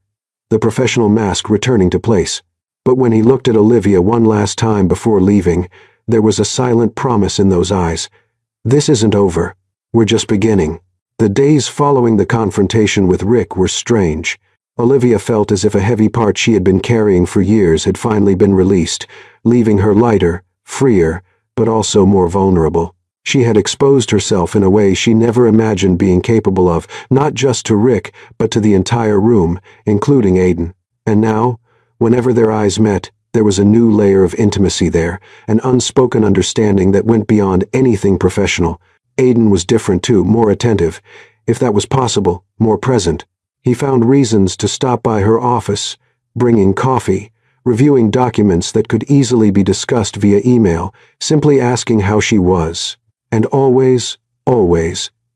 the professional mask returning to place. But when he looked at Olivia one last time before leaving, there was a silent promise in those eyes. "This isn't over. We're just beginning." The days following the confrontation with Rick were strange. Olivia felt as if a heavy part she had been carrying for years had finally been released, leaving her lighter, freer, but also more vulnerable. She had exposed herself in a way she never imagined being capable of, not just to Rick, but to the entire room, including Aiden. And now, whenever their eyes met, there was a new layer of intimacy there, an unspoken understanding that went beyond anything professional. Aiden was different too, more attentive, if that was possible, more present. He found reasons to stop by her office, bringing coffee, reviewing documents that could easily be discussed via email, simply asking how she was. And always,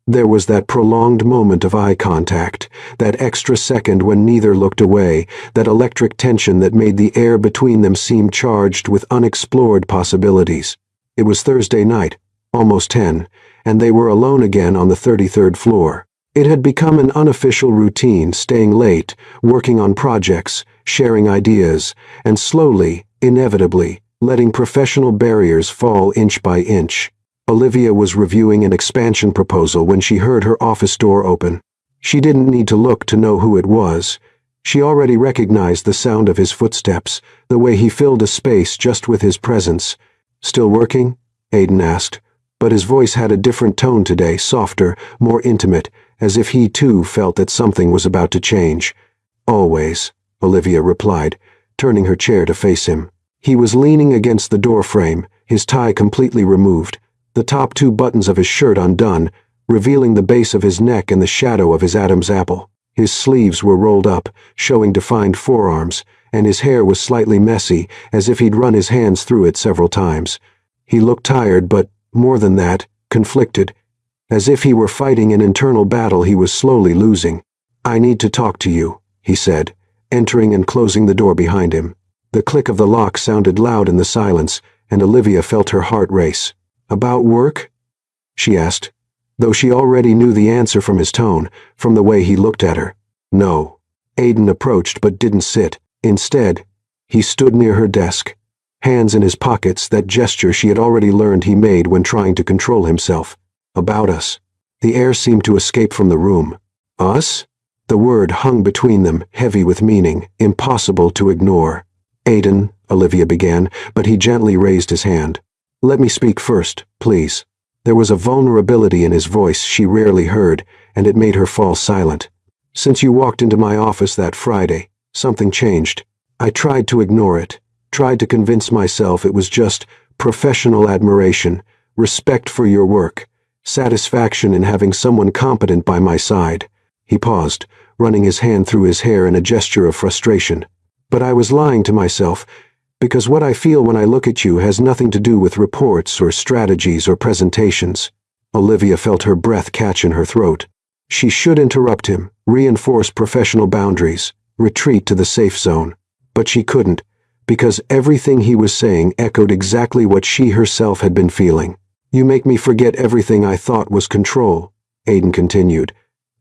there was that prolonged moment of eye contact, that extra second when neither looked away, that electric tension that made the air between them seem charged with unexplored possibilities. It was Thursday night, almost 10, and they were alone again on the 33rd floor. It had become an unofficial routine, staying late, working on projects, sharing ideas, and slowly, inevitably, letting professional barriers fall inch by inch. Olivia was reviewing an expansion proposal when she heard her office door open. She didn't need to look to know who it was. She already recognized the sound of his footsteps, the way he filled a space just with his presence. "Still working?" Aiden asked, but his voice had a different tone today, softer, more intimate, as if he too felt that something was about to change. "Always," Olivia replied, turning her chair to face him. He was leaning against the door frame, his tie completely removed, the top 2 buttons of his shirt undone, revealing the base of his neck and the shadow of his Adam's apple. His sleeves were rolled up, showing defined forearms, and his hair was slightly messy, as if he'd run his hands through it several times. He looked tired, but, more than that, conflicted, as if he were fighting an internal battle he was slowly losing. "I need to talk to you," he said, entering and closing the door behind him. The click of the lock sounded loud in the silence, and Olivia felt her heart race. "About work?" she asked, though she already knew the answer from his tone, from the way he looked at her. "No." Aiden approached but didn't sit. Instead, he stood near her desk, hands in his pockets, that gesture she had already learned he made when trying to control himself. "About us." The air seemed to escape from the room. "Us?" The word hung between them, heavy with meaning, impossible to ignore. "Aiden," Olivia began, but he gently raised his hand. "Let me speak first, please." There was a vulnerability in his voice she rarely heard, and it made her fall silent. "Since you walked into my office that Friday, something changed. I tried to ignore it, tried to convince myself it was just professional admiration, respect for your work, satisfaction in having someone competent by my side." He paused, running his hand through his hair in a gesture of frustration. "But I was lying to myself, because what I feel when I look at you has nothing to do with reports or strategies or presentations." Olivia felt her breath catch in her throat. She should interrupt him, reinforce professional boundaries, retreat to the safe zone. But she couldn't, because everything he was saying echoed exactly what she herself had been feeling. "You make me forget everything I thought was control," Aiden continued.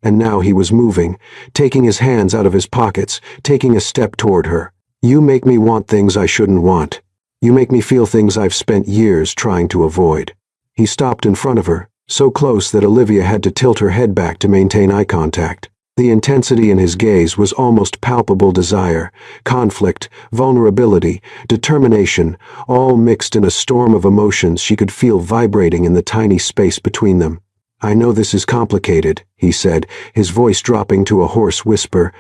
And now he was moving, taking his hands out of his pockets, taking a step toward her. "You make me want things I shouldn't want. You make me feel things I've spent years trying to avoid." He stopped in front of her, so close that Olivia had to tilt her head back to maintain eye contact. The intensity in his gaze was almost palpable desire, conflict, vulnerability, determination, all mixed in a storm of emotions she could feel vibrating in the tiny space between them. "I know this is complicated," he said, his voice dropping to a hoarse whisper.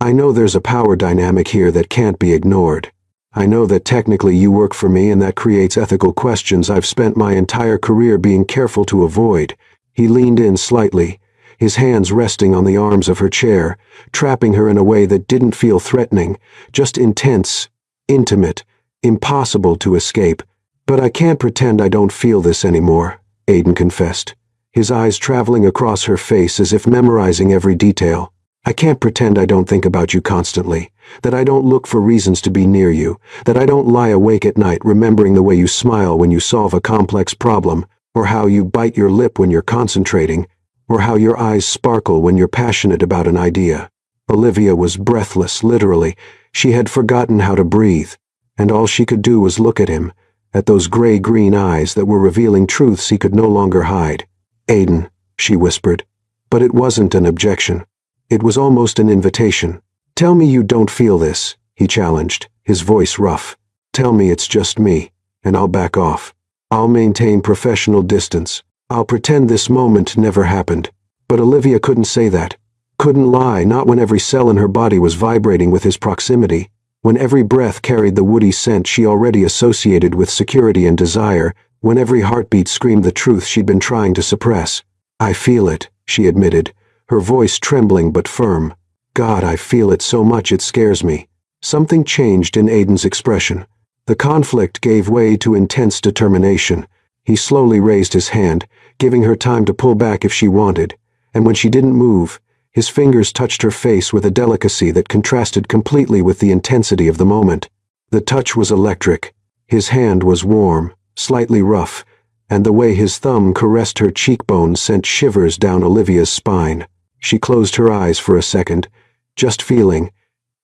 "I know there's a power dynamic here that can't be ignored. I know that technically you work for me, and that creates ethical questions I've spent my entire career being careful to avoid." He leaned in slightly, his hands resting on the arms of her chair, trapping her in a way that didn't feel threatening, just intense, intimate, impossible to escape. "But I can't pretend I don't feel this anymore," Aiden confessed, his eyes traveling across her face as if memorizing every detail. "I can't pretend I don't think about you constantly, that I don't look for reasons to be near you, that I don't lie awake at night remembering the way you smile when you solve a complex problem, or how you bite your lip when you're concentrating, or how your eyes sparkle when you're passionate about an idea." Olivia was breathless, literally. She had forgotten how to breathe, and all she could do was look at him, at those gray-green eyes that were revealing truths he could no longer hide. "Aiden," she whispered, but it wasn't an objection. It was almost an invitation. "Tell me you don't feel this," he challenged, his voice rough. "Tell me it's just me, and I'll back off. I'll maintain professional distance. I'll pretend this moment never happened." But Olivia couldn't say that. Couldn't lie, not when every cell in her body was vibrating with his proximity, when every breath carried the woody scent she already associated with security and desire, when every heartbeat screamed the truth she'd been trying to suppress. "I feel it," she admitted, her voice trembling but firm. "God, I feel it so much it scares me." Something changed in Aiden's expression. The conflict gave way to intense determination. He slowly raised his hand, giving her time to pull back if she wanted, and when she didn't move, his fingers touched her face with a delicacy that contrasted completely with the intensity of the moment. The touch was electric. His hand was warm, slightly rough, and the way his thumb caressed her cheekbones sent shivers down Olivia's spine. She closed her eyes for a second, just feeling,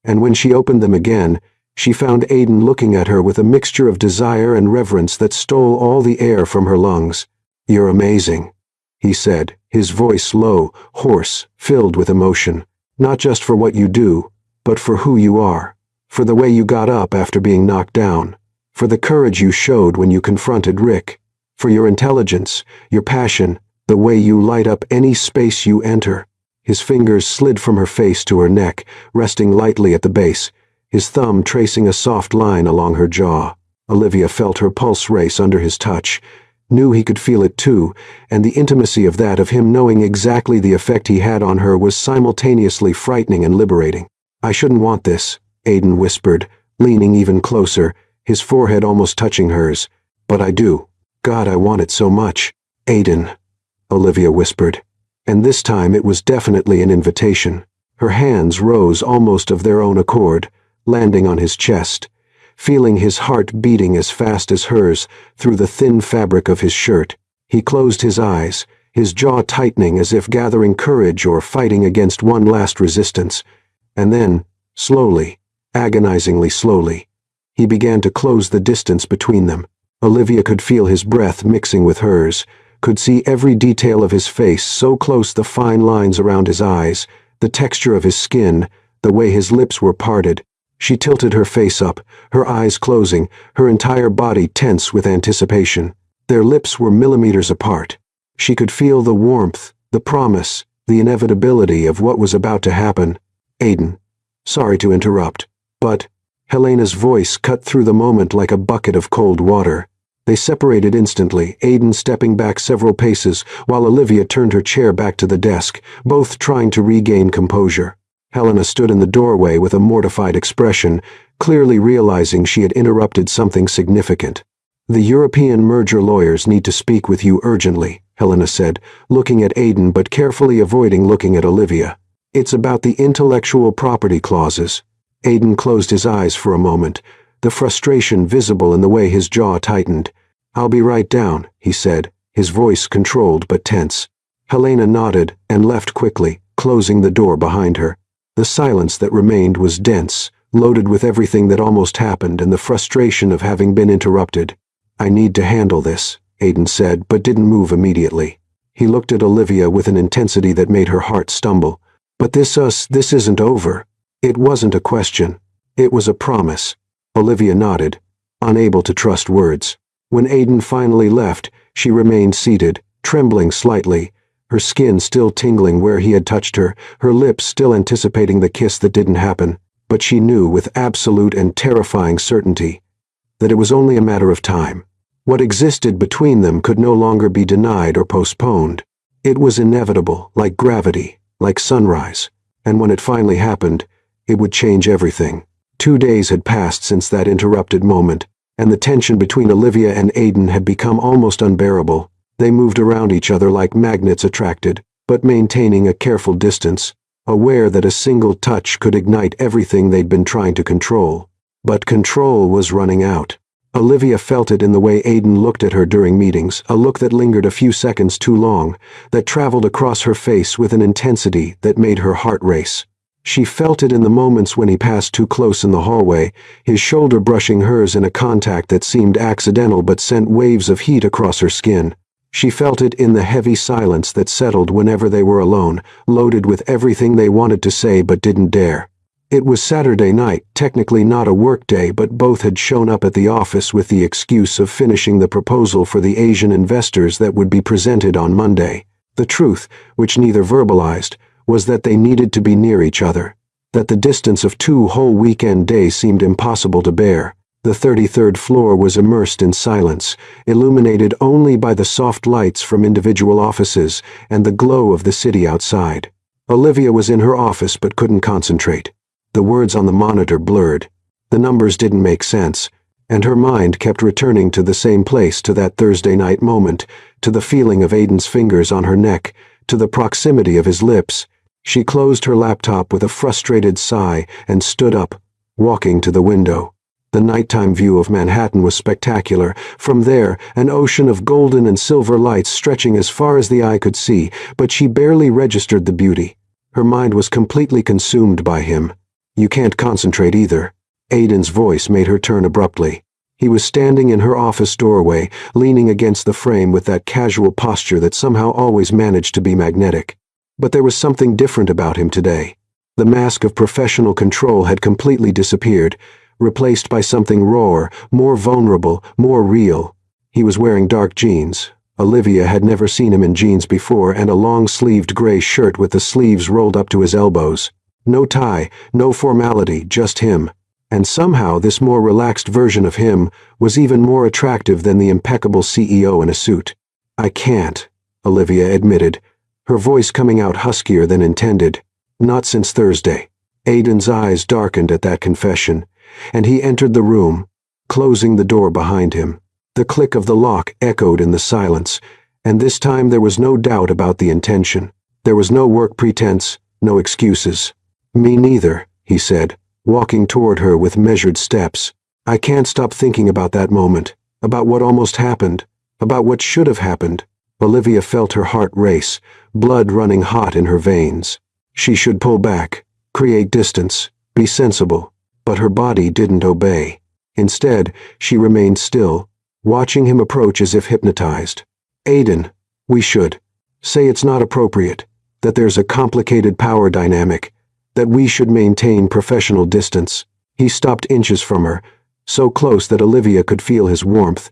and when she opened them again, she found Aiden looking at her with a mixture of desire and reverence that stole all the air from her lungs. "You're amazing," he said, his voice low, hoarse, filled with emotion. "Not just for what you do, but for who you are, for the way you got up after being knocked down, for the courage you showed when you confronted Rick, for your intelligence, your passion, the way you light up any space you enter." His fingers slid from her face to her neck, resting lightly at the base, his thumb tracing a soft line along her jaw. Olivia felt her pulse race under his touch, knew he could feel it too, and the intimacy of that, of him knowing exactly the effect he had on her, was simultaneously frightening and liberating. "I shouldn't want this," Aiden whispered, leaning even closer, his forehead almost touching hers. "But I do. God, I want it so much." "Aiden," Olivia whispered, and this time it was definitely an invitation. Her hands rose almost of their own accord, landing on his chest, feeling his heart beating as fast as hers through the thin fabric of his shirt. He closed his eyes, his jaw tightening as if gathering courage or fighting against one last resistance. And then, slowly, agonizingly slowly, he began to close the distance between them. Olivia could feel his breath mixing with hers, could see every detail of his face, so close, the fine lines around his eyes, the texture of his skin, the way his lips were parted. She tilted her face up, her eyes closing, her entire body tense with anticipation. Their lips were millimeters apart. She could feel the warmth, the promise, the inevitability of what was about to happen. Aiden. Sorry to interrupt, but Helena's voice cut through the moment like a bucket of cold water. They separated instantly, Aiden stepping back several paces while Olivia turned her chair back to the desk, both trying to regain composure. Helena stood in the doorway with a mortified expression, clearly realizing she had interrupted something significant. The European merger lawyers need to speak with you urgently, Helena said, looking at Aiden but carefully avoiding looking at Olivia. It's about the intellectual property clauses. Aiden closed his eyes for a moment, the frustration visible in the way his jaw tightened. I'll be right down, he said, his voice controlled but tense. Helena nodded and left quickly, closing the door behind her. The silence that remained was dense, loaded with everything that almost happened and the frustration of having been interrupted. I need to handle this, Aiden said, but didn't move immediately. He looked at Olivia with an intensity that made her heart stumble. But this isn't over. It wasn't a question. It was a promise. Olivia nodded, unable to trust words. When Aiden finally left, she remained seated, trembling slightly, her skin still tingling where he had touched her, her lips still anticipating the kiss that didn't happen. But she knew with absolute and terrifying certainty that it was only a matter of time. What existed between them could no longer be denied or postponed. It was inevitable, like gravity, like sunrise. And when it finally happened, it would change everything. 2 days had passed since that interrupted moment, and the tension between Olivia and Aiden had become almost unbearable. They moved around each other like magnets attracted, but maintaining a careful distance, aware that a single touch could ignite everything they'd been trying to control. But control was running out. Olivia felt it in the way Aiden looked at her during meetings, a look that lingered a few seconds too long, that traveled across her face with an intensity that made her heart race. She felt it in the moments when he passed too close in the hallway, his shoulder brushing hers in a contact that seemed accidental but sent waves of heat across her skin. She felt it in the heavy silence that settled whenever they were alone, loaded with everything they wanted to say but didn't dare. It was Saturday night, technically not a work day, but both had shown up at the office with the excuse of finishing the proposal for the Asian investors that would be presented on Monday. The truth, which neither verbalized, was that they needed to be near each other, that the distance of 2 whole weekend days seemed impossible to bear. The 33rd floor was immersed in silence, illuminated only by the soft lights from individual offices and the glow of the city outside. Olivia was in her office but couldn't concentrate. The words on the monitor blurred. The numbers didn't make sense, and her mind kept returning to the same place, to that Thursday night moment, to the feeling of Aiden's fingers on her neck, to the proximity of his lips. She closed her laptop with a frustrated sigh and stood up, walking to the window. The nighttime view of Manhattan was spectacular. From there, an ocean of golden and silver lights stretching as far as the eye could see, but she barely registered the beauty. Her mind was completely consumed by him. You can't concentrate either. Aiden's voice made her turn abruptly. He was standing in her office doorway, leaning against the frame with that casual posture that somehow always managed to be magnetic. But there was something different about him today. The mask of professional control had completely disappeared, replaced by something rawer, more vulnerable, more real. He was wearing dark jeans. Olivia had never seen him in jeans before, and a long-sleeved gray shirt with the sleeves rolled up to his elbows. No tie, no formality, just him. And somehow this more relaxed version of him was even more attractive than the impeccable CEO in a suit. I can't, Olivia admitted, her voice coming out huskier than intended. Not since Thursday. Aiden's eyes darkened at that confession, and he entered the room, closing the door behind him. The click of the lock echoed in the silence, and this time there was no doubt about the intention. There was no work pretense, no excuses. Me neither, he said, walking toward her with measured steps. I can't stop thinking about that moment, about what almost happened, about what should have happened. Olivia felt her heart race, blood running hot in her veins. She should pull back, create distance, be sensible, but her body didn't obey. Instead, she remained still, watching him approach as if hypnotized. Aiden, we should. Say it's not appropriate, that there's a complicated power dynamic, that we should maintain professional distance. He stopped inches from her, so close that Olivia could feel his warmth,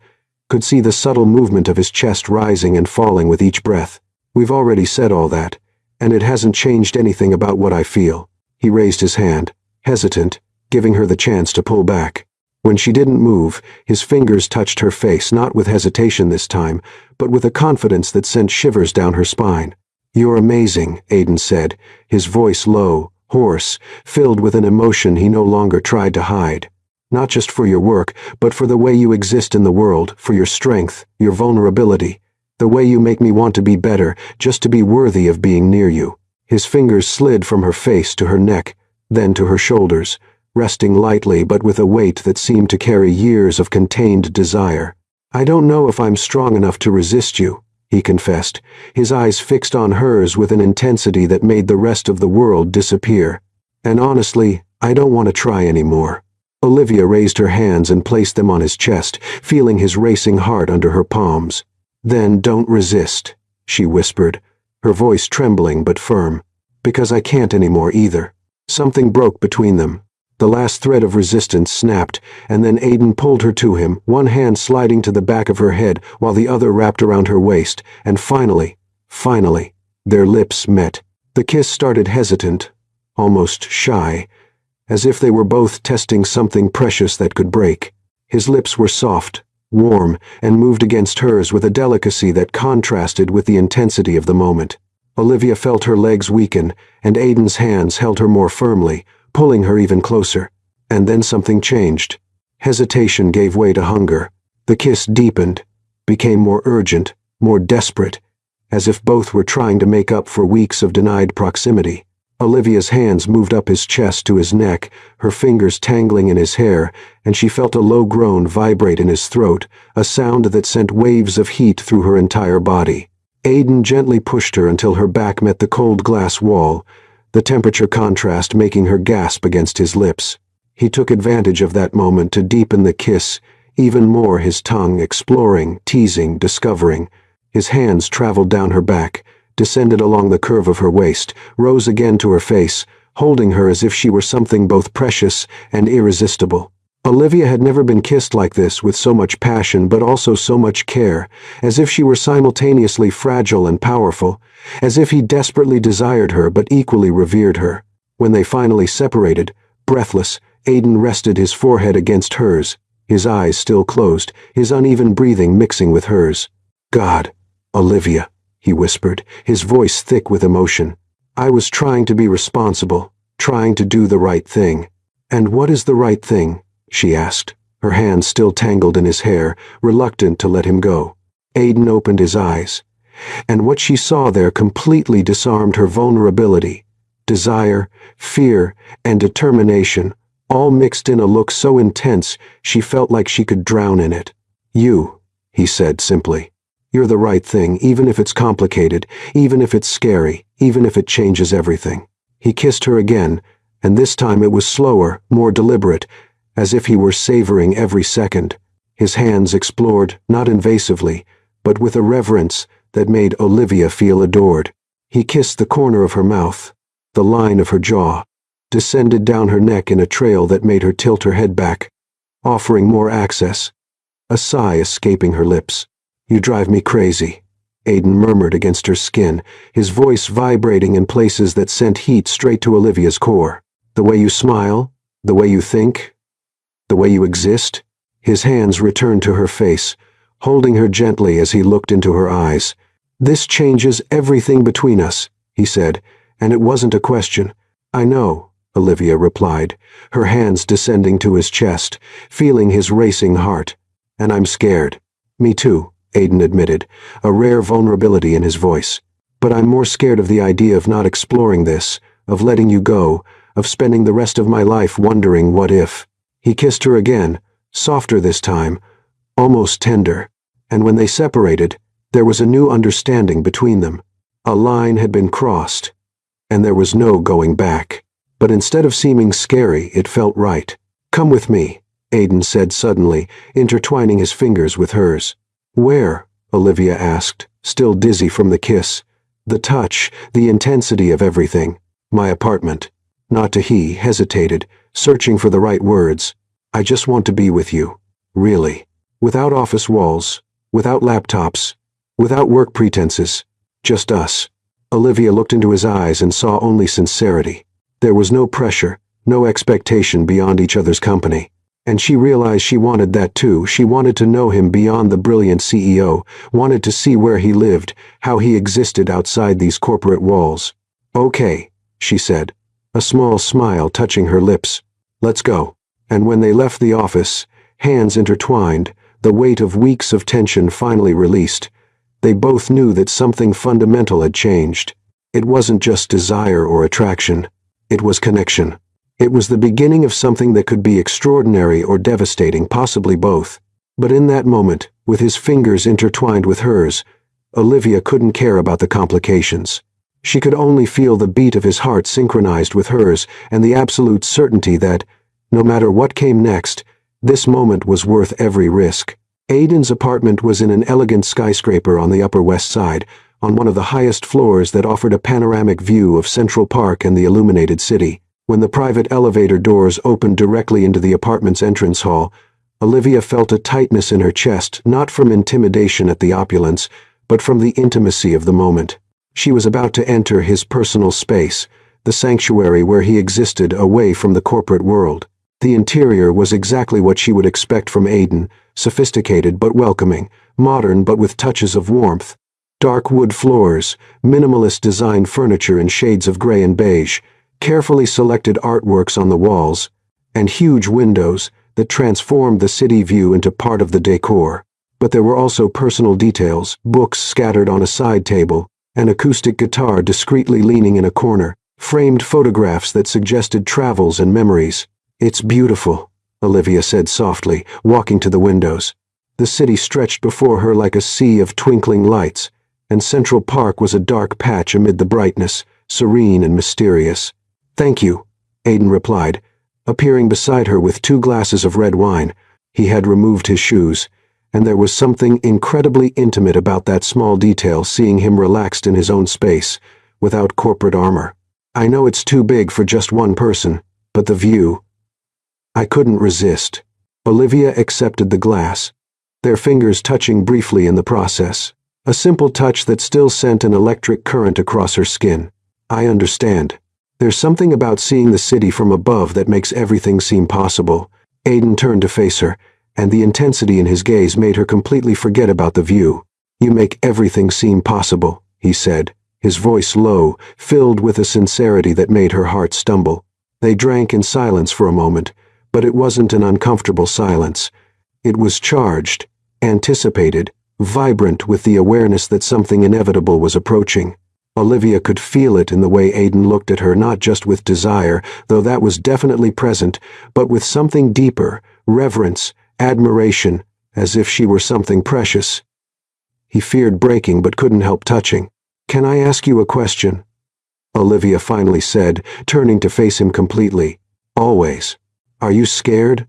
could see the subtle movement of his chest rising and falling with each breath. We've already said all that, and it hasn't changed anything about what I feel. He raised his hand, hesitant, giving her the chance to pull back. When she didn't move, his fingers touched her face, not with hesitation this time, but with a confidence that sent shivers down her spine. You're amazing, Aiden said, his voice low, hoarse, filled with an emotion he no longer tried to hide. Not just for your work, but for the way you exist in the world, for your strength, your vulnerability, the way you make me want to be better, just to be worthy of being near you. His fingers slid from her face to her neck, then to her shoulders, resting lightly but with a weight that seemed to carry years of contained desire. I don't know if I'm strong enough to resist you, he confessed, his eyes fixed on hers with an intensity that made the rest of the world disappear. And honestly, I don't want to try anymore. Olivia raised her hands and placed them on his chest, feeling his racing heart under her palms. Then don't resist, she whispered, her voice trembling but firm. Because I can't anymore either. Something broke between them. The last thread of resistance snapped, and then Aiden pulled her to him, one hand sliding to the back of her head while the other wrapped around her waist, and finally, their lips met. The kiss started hesitant, almost shy, as if they were both testing something precious that could break. His lips were soft, warm, and moved against hers with a delicacy that contrasted with the intensity of the moment. Olivia felt her legs weaken, and Aiden's hands held her more firmly, pulling her even closer. And then something changed. Hesitation gave way to hunger. The kiss deepened, became more urgent, more desperate, as if both were trying to make up for weeks of denied proximity. Olivia's hands moved up his chest to his neck, her fingers tangling in his hair, and she felt a low groan vibrate in his throat, a sound that sent waves of heat through her entire body. Aiden gently pushed her until her back met the cold glass wall, the temperature contrast making her gasp against his lips. He took advantage of that moment to deepen the kiss, even more, his tongue exploring, teasing, discovering. His hands traveled down her back, descended along the curve of her waist, rose again to her face, holding her as if she were something both precious and irresistible. Olivia had never been kissed like this, with so much passion but also so much care, as if she were simultaneously fragile and powerful, as if he desperately desired her but equally revered her. When they finally separated, breathless, Aiden rested his forehead against hers, his eyes still closed, his uneven breathing mixing with hers. God, Olivia, he whispered, his voice thick with emotion. I was trying to be responsible, trying to do the right thing. And what is the right thing? She asked, her hands still tangled in his hair, reluctant to let him go. Aiden opened his eyes, and what she saw there completely disarmed her vulnerability. Desire, fear, and determination, all mixed in a look so intense she felt like she could drown in it. You, he said simply. You're the right thing, even if it's complicated, even if it's scary, even if it changes everything. He kissed her again, and this time it was slower, more deliberate, as if he were savoring every second. His hands explored, not invasively, but with a reverence that made Olivia feel adored. He kissed the corner of her mouth, the line of her jaw, descended down her neck in a trail that made her tilt her head back, offering more access, a sigh escaping her lips. You drive me crazy, Aiden murmured against her skin, his voice vibrating in places that sent heat straight to Olivia's core. The way you smile, the way you think, the way you exist. His hands returned to her face, holding her gently as he looked into her eyes. This changes everything between us, he said, and it wasn't a question. I know, Olivia replied, her hands descending to his chest, feeling his racing heart. And I'm scared. Me too, Aiden admitted, a rare vulnerability in his voice. But I'm more scared of the idea of not exploring this, of letting you go, of spending the rest of my life wondering what if. He kissed her again, Softer this time, almost tender, and when they separated, there was a new understanding between them. A line had been crossed, and there was no going back. But instead of seeming scary, it felt right. "Come with me," Aiden said suddenly, intertwining his fingers with hers. "Where?" Olivia asked, still dizzy from the kiss. The touch, the intensity of everything. "My apartment." Not to he hesitated, searching for the right words. "I just want to be with you. Really. Without office walls, without laptops, without work pretenses. Just us." Olivia looked into his eyes and saw only sincerity. There was no pressure, no expectation beyond each other's company. And she realized she wanted that too. She wanted to know him beyond the brilliant CEO, wanted to see where he lived, how he existed outside these corporate walls. "Okay," she said, a small smile touching her lips. "Let's go." And when they left the office, hands intertwined, the weight of weeks of tension finally released, they both knew that something fundamental had changed. It wasn't just desire or attraction. It was connection. It was the beginning of something that could be extraordinary or devastating, possibly both. But in that moment, with his fingers intertwined with hers, Olivia couldn't care about the complications. She could only feel the beat of his heart synchronized with hers and the absolute certainty that, no matter what came next, this moment was worth every risk. Aiden's apartment was in an elegant skyscraper on the Upper West Side, on one of the highest floors that offered a panoramic view of Central Park and the illuminated city. When the private elevator doors opened directly into the apartment's entrance hall, Olivia felt a tightness in her chest, not from intimidation at the opulence, but from the intimacy of the moment. She was about to enter his personal space, the sanctuary where he existed away from the corporate world. The interior was exactly what she would expect from Aiden, sophisticated but welcoming, modern but with touches of warmth. Dark wood floors, minimalist design furniture in shades of gray and beige, carefully selected artworks on the walls, and huge windows that transformed the city view into part of the decor. But there were also personal details, books scattered on a side table, an acoustic guitar discreetly leaning in a corner, framed photographs that suggested travels and memories. "It's beautiful," Olivia said softly, walking to the windows. The city stretched before her like a sea of twinkling lights, and Central Park was a dark patch amid the brightness, serene and mysterious. "Thank you," Aiden replied, appearing beside her with 2 glasses of red wine. He had removed his shoes, and there was something incredibly intimate about that small detail, seeing him relaxed in his own space, without corporate armor. "I know it's too big for just one person, but the view—" I couldn't resist. Olivia accepted the glass, their fingers touching briefly in the process. A simple touch that still sent an electric current across her skin. "I understand. There's something about seeing the city from above that makes everything seem possible." Aiden turned to face her, and the intensity in his gaze made her completely forget about the view. "You make everything seem possible," he said, his voice low, filled with a sincerity that made her heart stumble. They drank in silence for a moment, but it wasn't an uncomfortable silence. It was charged, anticipated, vibrant with the awareness that something inevitable was approaching. Olivia could feel it in the way Aiden looked at her, not just with desire, though that was definitely present, but with something deeper, reverence, admiration, as if she were something precious. He feared breaking but couldn't help touching. "Can I ask you a question?" Olivia finally said, turning to face him completely. "Always. Are you scared?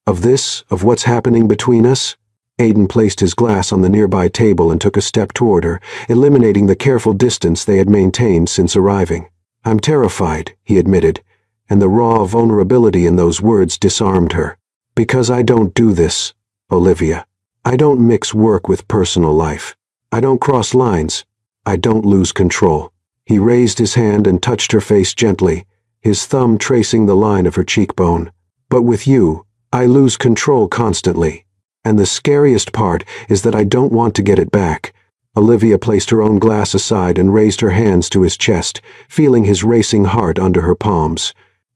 Of this, of what's happening between us?" Aiden placed his glass on the nearby table and took a step toward her, eliminating the careful distance they had maintained since arriving. "I'm terrified," he admitted, and the raw vulnerability in those words disarmed her. "Because I don't do this, Olivia. I don't mix work with personal life. I don't cross lines. I don't lose control." He raised his hand and touched her face gently, his thumb tracing the line of her cheekbone. "But with you, I lose control constantly. And the scariest part is that I don't want to get it back." Olivia placed her own glass aside and raised her hands to his chest, feeling his racing heart under her palms.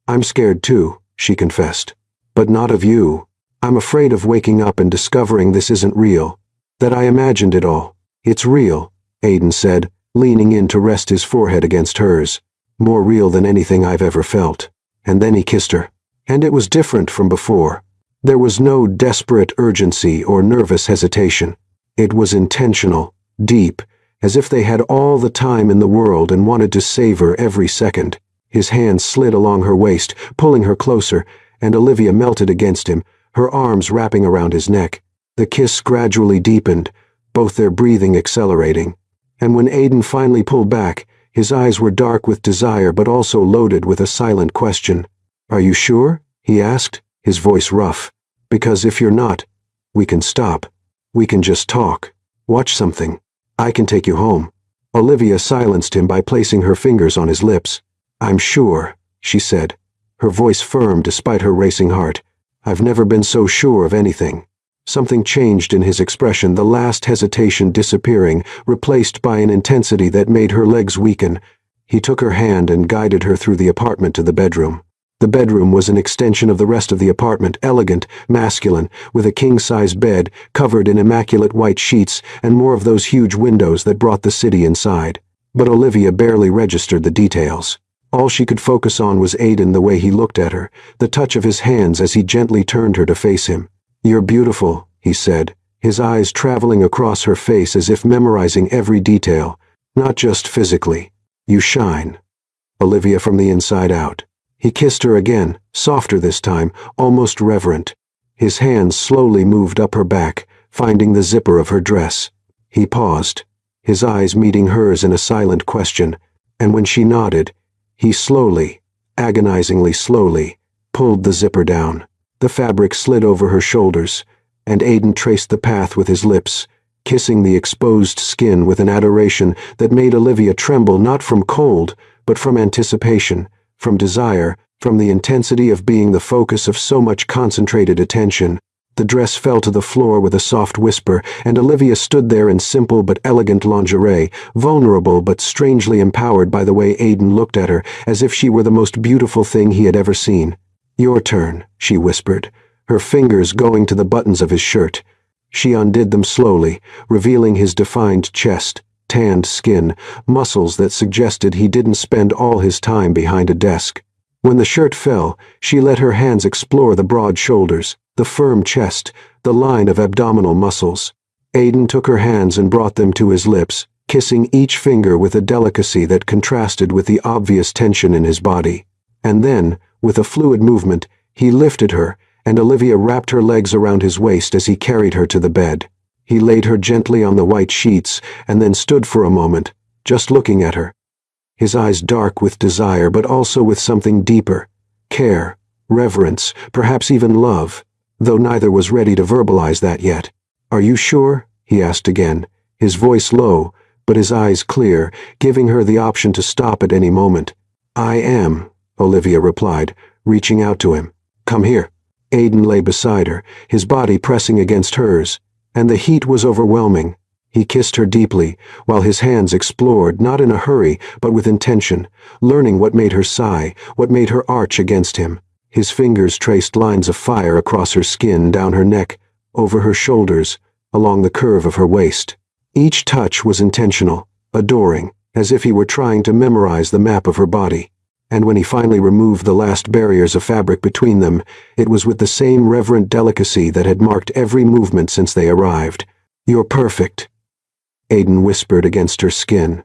"I'm scared too," she confessed. "But not of you. I'm afraid of waking up and discovering this isn't real. That I imagined it all." "It's real," Aiden said, leaning in to rest his forehead against hers. "More real than anything I've ever felt." And then he kissed her. And it was different from before. There was no desperate urgency or nervous hesitation. It was intentional, deep, as if they had all the time in the world and wanted to savor every second. His hand slid along her waist, pulling her closer, and Olivia melted against him, her arms wrapping around his neck. The kiss gradually deepened, both their breathing accelerating. And when Aidan finally pulled back, his eyes were dark with desire but also loaded with a silent question. "Are you sure?" he asked, his voice rough. "Because if you're not, we can stop. We can just talk. Watch something. I can take you home." Olivia silenced him by placing her fingers on his lips. "I'm sure," she said, her voice firm despite her racing heart. "I've never been so sure of anything." Something changed in his expression, the last hesitation disappearing, replaced by an intensity that made her legs weaken. He took her hand and guided her through the apartment to the bedroom. The bedroom was an extension of the rest of the apartment, elegant, masculine, with a king-size bed covered in immaculate white sheets and more of those huge windows that brought the city inside. But Olivia barely registered the details. All she could focus on was Aidan, the way he looked at her, the touch of his hands as he gently turned her to face him. "You're beautiful," he said, his eyes traveling across her face as if memorizing every detail. "Not just physically. You shine." Olivia from the inside out. He kissed her again, softer this time, almost reverent. His hands slowly moved up her back, finding the zipper of her dress. He paused, his eyes meeting hers in a silent question, and when she nodded, he slowly, agonizingly slowly, pulled the zipper down. The fabric slid over her shoulders, and Aidan traced the path with his lips, kissing the exposed skin with an adoration that made Olivia tremble not from cold, but from anticipation, from desire, from the intensity of being the focus of so much concentrated attention. The dress fell to the floor with a soft whisper, and Olivia stood there in simple but elegant lingerie, vulnerable but strangely empowered by the way Aidan looked at her, as if she were the most beautiful thing he had ever seen. "Your turn," she whispered, her fingers going to the buttons of his shirt. She undid them slowly, revealing his defined chest, tanned skin, muscles that suggested he didn't spend all his time behind a desk. When the shirt fell, she let her hands explore the broad shoulders, the firm chest, the line of abdominal muscles. Aidan took her hands and brought them to his lips, kissing each finger with a delicacy that contrasted with the obvious tension in his body. And then, with a fluid movement, he lifted her, and Olivia wrapped her legs around his waist as he carried her to the bed. He laid her gently on the white sheets and then stood for a moment, just looking at her. His eyes dark with desire but also with something deeper, care, reverence, perhaps even love, though neither was ready to verbalize that yet. "Are you sure?" he asked again, his voice low, but his eyes clear, giving her the option to stop at any moment. "I am," Olivia replied, reaching out to him. "Come here." Aidan lay beside her, his body pressing against hers, and the heat was overwhelming. He kissed her deeply, while his hands explored, not in a hurry, but with intention, learning what made her sigh, what made her arch against him. His fingers traced lines of fire across her skin, down her neck, over her shoulders, along the curve of her waist. Each touch was intentional, adoring, as if he were trying to memorize the map of her body. And when he finally removed the last barriers of fabric between them, it was with the same reverent delicacy that had marked every movement since they arrived. "You're perfect," Aidan whispered against her skin,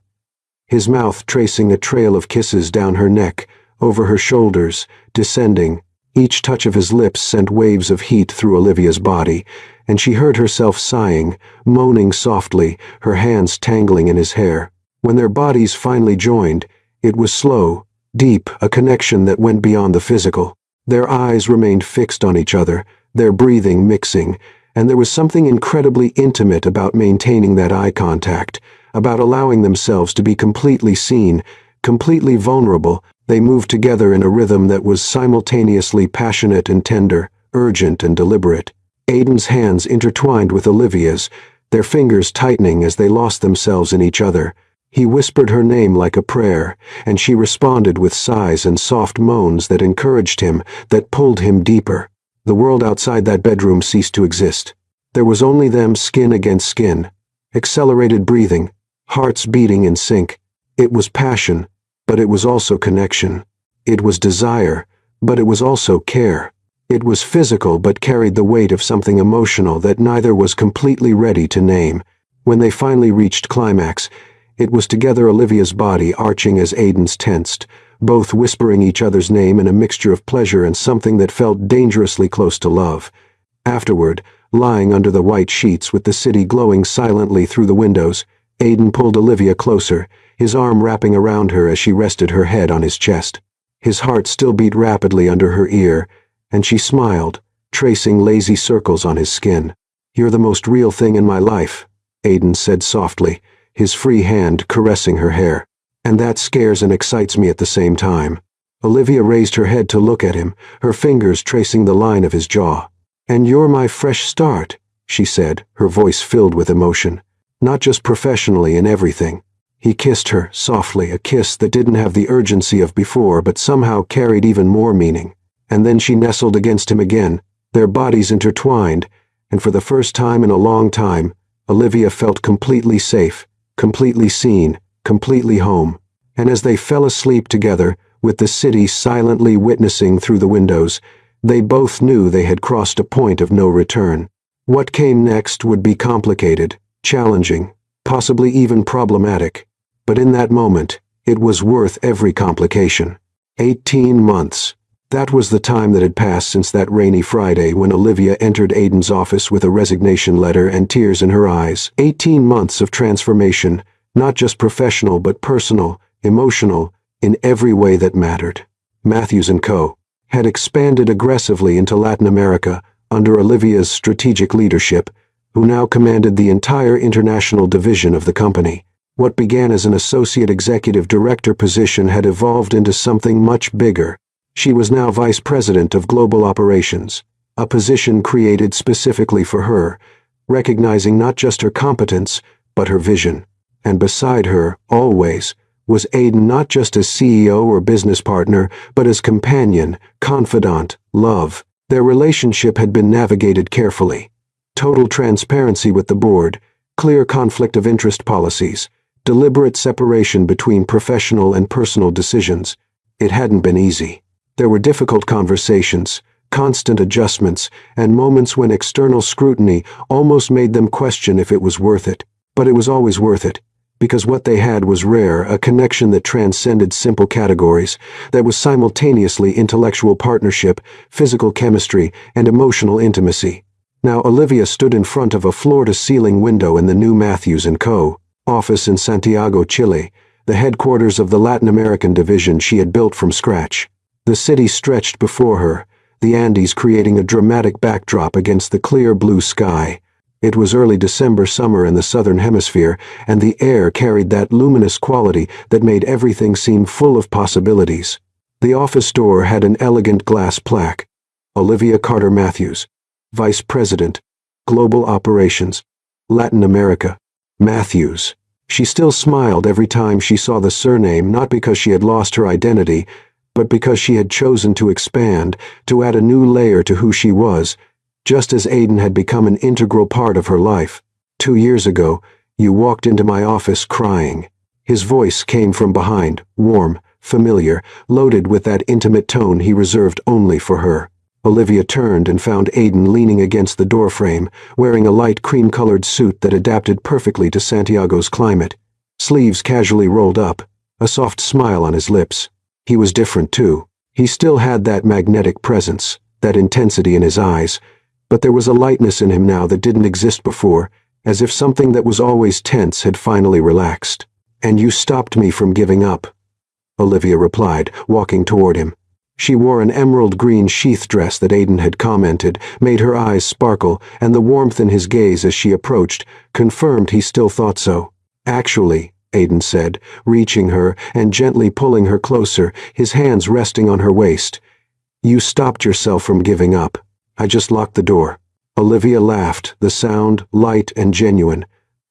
his mouth tracing a trail of kisses down her neck, over her shoulders, descending. Each touch of his lips sent waves of heat through Olivia's body, and she heard herself sighing, moaning softly, her hands tangling in his hair. When their bodies finally joined, it was slow, deep, a connection that went beyond the physical. Their eyes remained fixed on each other, their breathing mixing, and there was something incredibly intimate about maintaining that eye contact, about allowing themselves to be completely seen, completely vulnerable. They moved together in a rhythm that was simultaneously passionate and tender, urgent and deliberate. Aidan's hands intertwined with Olivia's, their fingers tightening as they lost themselves in each other. He whispered her name like a prayer, and she responded with sighs and soft moans that encouraged him, that pulled him deeper. The world outside that bedroom ceased to exist. There was only them, skin against skin, accelerated breathing, hearts beating in sync. It was passion, but it was also connection. It was desire, but it was also care. It was physical but carried the weight of something emotional that neither was completely ready to name. When they finally reached climax, it was together, Olivia's body arching as Aiden's tensed, both whispering each other's name in a mixture of pleasure and something that felt dangerously close to love. Afterward, lying under the white sheets with the city glowing silently through the windows, Aiden pulled Olivia closer, his arm wrapping around her as she rested her head on his chest. His heart still beat rapidly under her ear, and she smiled, tracing lazy circles on his skin. "You're the most real thing in my life," Aiden said softly, his free hand caressing her hair. "And that scares and excites me at the same time." Olivia raised her head to look at him, her fingers tracing the line of his jaw. "And you're my fresh start," she said, her voice filled with emotion. "Not just professionally, in everything." He kissed her, softly, a kiss that didn't have the urgency of before but somehow carried even more meaning. And then she nestled against him again, their bodies intertwined, and for the first time in a long time, Olivia felt completely safe, completely seen, completely home. And as they fell asleep together, with the city silently witnessing through the windows, they both knew they had crossed a point of no return. What came next would be complicated, challenging, possibly even problematic. But in that moment, it was worth every complication. 18 months. That was the time that had passed since that rainy Friday when Olivia entered Aiden's office with a resignation letter and tears in her eyes. 18 months of transformation, not just professional but personal, emotional, in every way that mattered. Matthews & Co. had expanded aggressively into Latin America under Olivia's strategic leadership, who now commanded the entire international division of the company. What began as an associate executive director position had evolved into something much bigger. She was now vice president of global operations, a position created specifically for her, recognizing not just her competence, but her vision. And beside her, always, was Aiden, not just as CEO or business partner, but as companion, confidant, love. Their relationship had been navigated carefully. Total transparency with the board, clear conflict of interest policies, deliberate separation between professional and personal decisions. It hadn't been easy. There were difficult conversations, constant adjustments, and moments when external scrutiny almost made them question if it was worth it. But it was always worth it, because what they had was rare, a connection that transcended simple categories, that was simultaneously intellectual partnership, physical chemistry, and emotional intimacy. Now Olivia stood in front of a floor-to-ceiling window in the new Matthews & Co. office in Santiago, Chile, the headquarters of the Latin American division she had built from scratch. The city stretched before her, the Andes creating a dramatic backdrop against the clear blue sky. It was early December summer in the southern hemisphere, and the air carried that luminous quality that made everything seem full of possibilities. The office door had an elegant glass plaque. Olivia Carter Matthews, Vice President, Global Operations, Latin America. Matthews. She still smiled every time she saw the surname, not because she had lost her identity, but because she had chosen to expand, to add a new layer to who she was, just as Aiden had become an integral part of her life. 2 years ago, you walked into my office crying. His voice came from behind, warm, familiar, loaded with that intimate tone he reserved only for her. Olivia turned and found Aiden leaning against the doorframe, wearing a light cream-colored suit that adapted perfectly to Santiago's climate. Sleeves casually rolled up, a soft smile on his lips. He was different, too. He still had that magnetic presence, that intensity in his eyes, but there was a lightness in him now that didn't exist before, as if something that was always tense had finally relaxed. "And you stopped me from giving up," Olivia replied, walking toward him. She wore an emerald green sheath dress that Aiden had commented, made her eyes sparkle, and the warmth in his gaze as she approached confirmed he still thought so. "Actually," Aiden said, reaching her and gently pulling her closer, his hands resting on her waist, "you stopped yourself from giving up. I just locked the door." Olivia laughed, the sound light and genuine,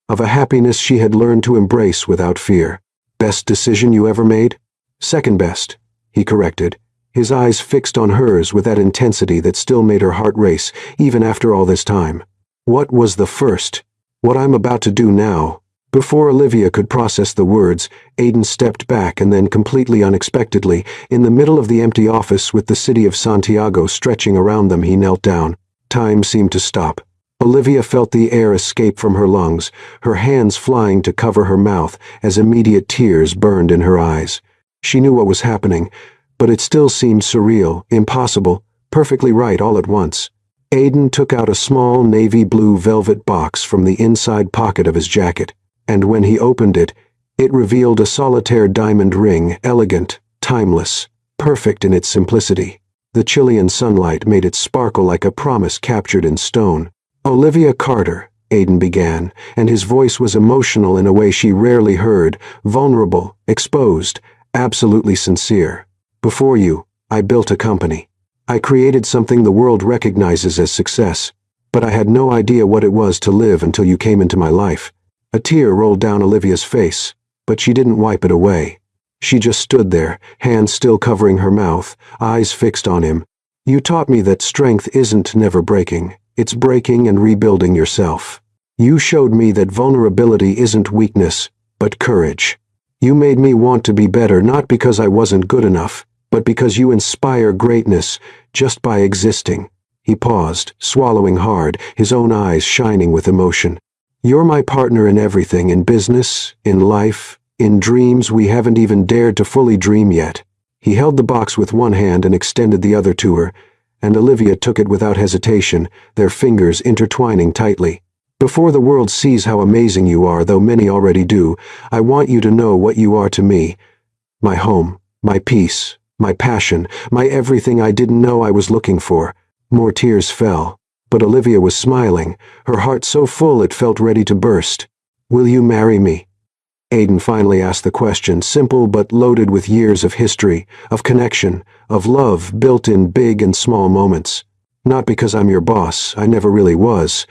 of a happiness she had learned to embrace without fear. "Best decision you ever made?" "Second best," he corrected, his eyes fixed on hers with that intensity that still made her heart race, even after all this time. "What was the first?" "What I'm about to do now." Before Olivia could process the words, Aidan stepped back and then completely unexpectedly, in the middle of the empty office with the city of Santiago stretching around them, he knelt down. Time seemed to stop. Olivia felt the air escape from her lungs, her hands flying to cover her mouth as immediate tears burned in her eyes. She knew what was happening, but it still seemed surreal, impossible, perfectly right all at once. Aidan took out a small navy blue velvet box from the inside pocket of his jacket, and when he opened it, it revealed a solitaire diamond ring, elegant, timeless, perfect in its simplicity. The Chilean sunlight made it sparkle like a promise captured in stone. "Olivia Carter," Aidan began, and his voice was emotional in a way she rarely heard, vulnerable, exposed, absolutely sincere. "Before you, I built a company. I created something the world recognizes as success, but I had no idea what it was to live until you came into my life." A tear rolled down Olivia's face, but she didn't wipe it away. She just stood there, hands still covering her mouth, eyes fixed on him. "You taught me that strength isn't never breaking, it's breaking and rebuilding yourself. You showed me that vulnerability isn't weakness, but courage. You made me want to be better not because I wasn't good enough, but because you inspire greatness just by existing." He paused, swallowing hard, his own eyes shining with emotion. "You're my partner in everything, in business, in life, in dreams we haven't even dared to fully dream yet." He held the box with one hand and extended the other to her, and Olivia took it without hesitation, their fingers intertwining tightly. "Before the world sees how amazing you are, though many already do, I want you to know what you are to me. My home, my peace, my passion, my everything I didn't know I was looking for." More tears fell, but Olivia was smiling, her heart so full it felt ready to burst. "Will you marry me?" Aidan finally asked the question, simple but loaded with years of history, of connection, of love built in big and small moments. "Not because I'm your boss, I never really was.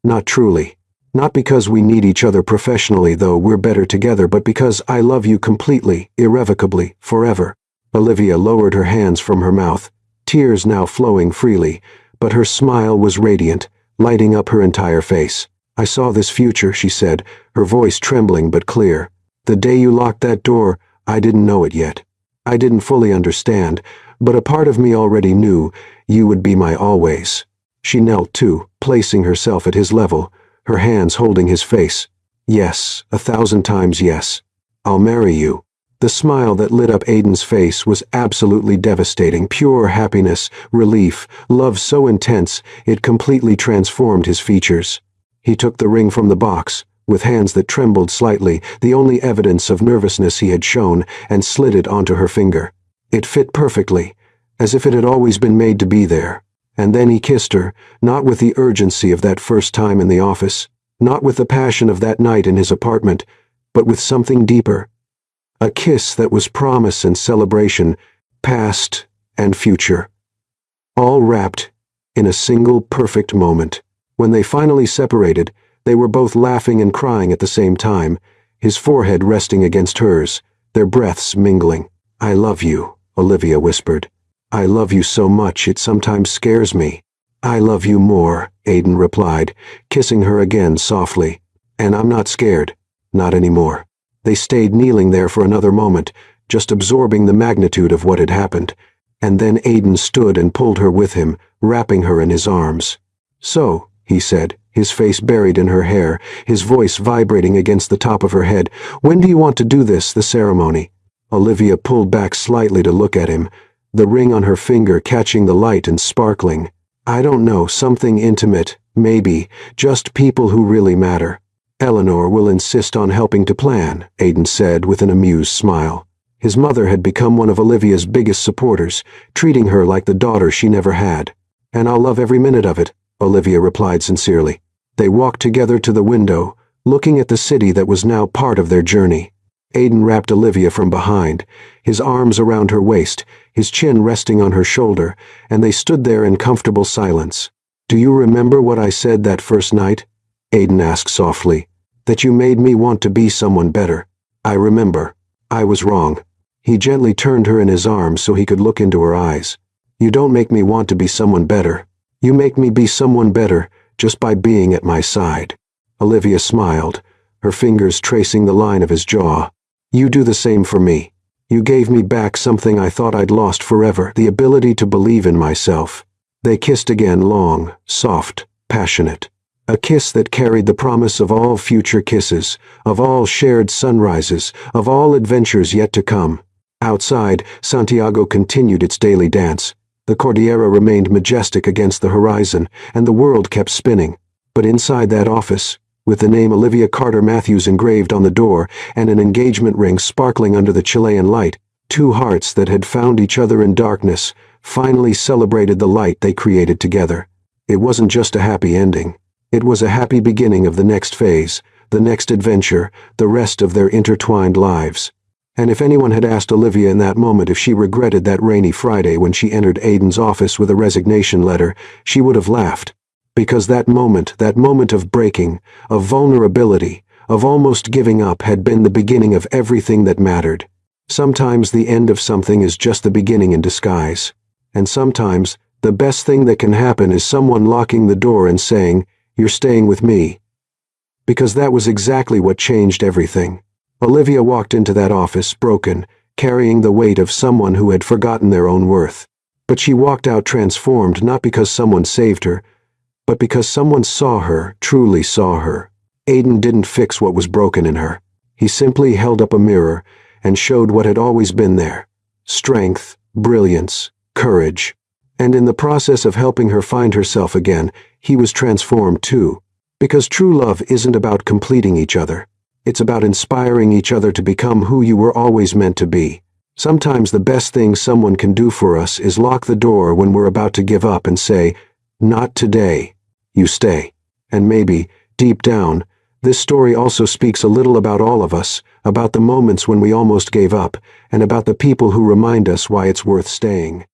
Not truly. Not because we need each other professionally, though we're better together, but because I love you completely, irrevocably, forever." Olivia lowered her hands from her mouth, tears now flowing freely, but her smile was radiant, lighting up her entire face. "I saw this future," she said, her voice trembling but clear. "The day you locked that door, I didn't know it yet. I didn't fully understand, but a part of me already knew you would be my always." She knelt too, placing herself at his level, her hands holding his face. "Yes, 1,000 times yes. I'll marry you." The smile that lit up Aidan's face was absolutely devastating, pure happiness, relief, love so intense it completely transformed his features. He took the ring from the box, with hands that trembled slightly, the only evidence of nervousness he had shown, and slid it onto her finger. It fit perfectly, as if it had always been made to be there. And then he kissed her, not with the urgency of that first time in the office, not with the passion of that night in his apartment, but with something deeper. A kiss that was promise and celebration, past and future, all wrapped in a single perfect moment. When they finally separated, they were both laughing and crying at the same time, his forehead resting against hers, their breaths mingling. "I love you," Olivia whispered. "I love you so much it sometimes scares me." "I love you more," Aidan replied, kissing her again softly. "And I'm not scared. Not anymore." They stayed kneeling there for another moment, just absorbing the magnitude of what had happened, and then Aidan stood and pulled her with him, wrapping her in his arms. "So," he said, his face buried in her hair, his voice vibrating against the top of her head, "when do you want to do this, the ceremony?" Olivia pulled back slightly to look at him, the ring on her finger catching the light and sparkling. "I don't know, something intimate, maybe, just people who really matter. Eleanor will insist on helping to plan," Aidan said with an amused smile. His mother had become one of Olivia's biggest supporters, treating her like the daughter she never had. "And I'll love every minute of it," Olivia replied sincerely. They walked together to the window, looking at the city that was now part of their journey. Aidan wrapped Olivia from behind, his arms around her waist, his chin resting on her shoulder, and they stood there in comfortable silence. "Do you remember what I said that first night?" Aidan asked softly. "That you made me want to be someone better." "I remember. I was wrong." He gently turned her in his arms so he could look into her eyes. "You don't make me want to be someone better. You make me be someone better just by being at my side." Olivia smiled, her fingers tracing the line of his jaw. You do the same for me. You gave me back something I thought I'd lost forever, the ability to believe in myself. They kissed again, long, soft, passionate. A kiss that carried the promise of all future kisses, of all shared sunrises, of all adventures yet to come. Outside, Santiago continued its daily dance. The Cordillera remained majestic against the horizon, and the world kept spinning. But inside that office, with the name Olivia Carter Matthews engraved on the door and an engagement ring sparkling under the Chilean light, two hearts that had found each other in darkness finally celebrated the light they created together. It wasn't just a happy ending. It was a happy beginning of the next phase, the next adventure, the rest of their intertwined lives. And if anyone had asked Olivia in that moment if she regretted that rainy Friday when she entered Aiden's office with a resignation letter, she would have laughed. Because that moment of breaking, of vulnerability, of almost giving up had been the beginning of everything that mattered. Sometimes the end of something is just the beginning in disguise. And sometimes, the best thing that can happen is someone locking the door and saying, "You're staying with me." Because that was exactly what changed everything. Olivia walked into that office, broken, carrying the weight of someone who had forgotten their own worth. But she walked out transformed, not because someone saved her, but because someone saw her, truly saw her. Aiden didn't fix what was broken in her. He simply held up a mirror and showed what had always been there. Strength, brilliance, courage. And in the process of helping her find herself again, he was transformed too. Because true love isn't about completing each other. It's about inspiring each other to become who you were always meant to be. Sometimes the best thing someone can do for us is lock the door when we're about to give up and say, "Not today." You stay. And maybe, deep down, this story also speaks a little about all of us, about the moments when we almost gave up, and about the people who remind us why it's worth staying.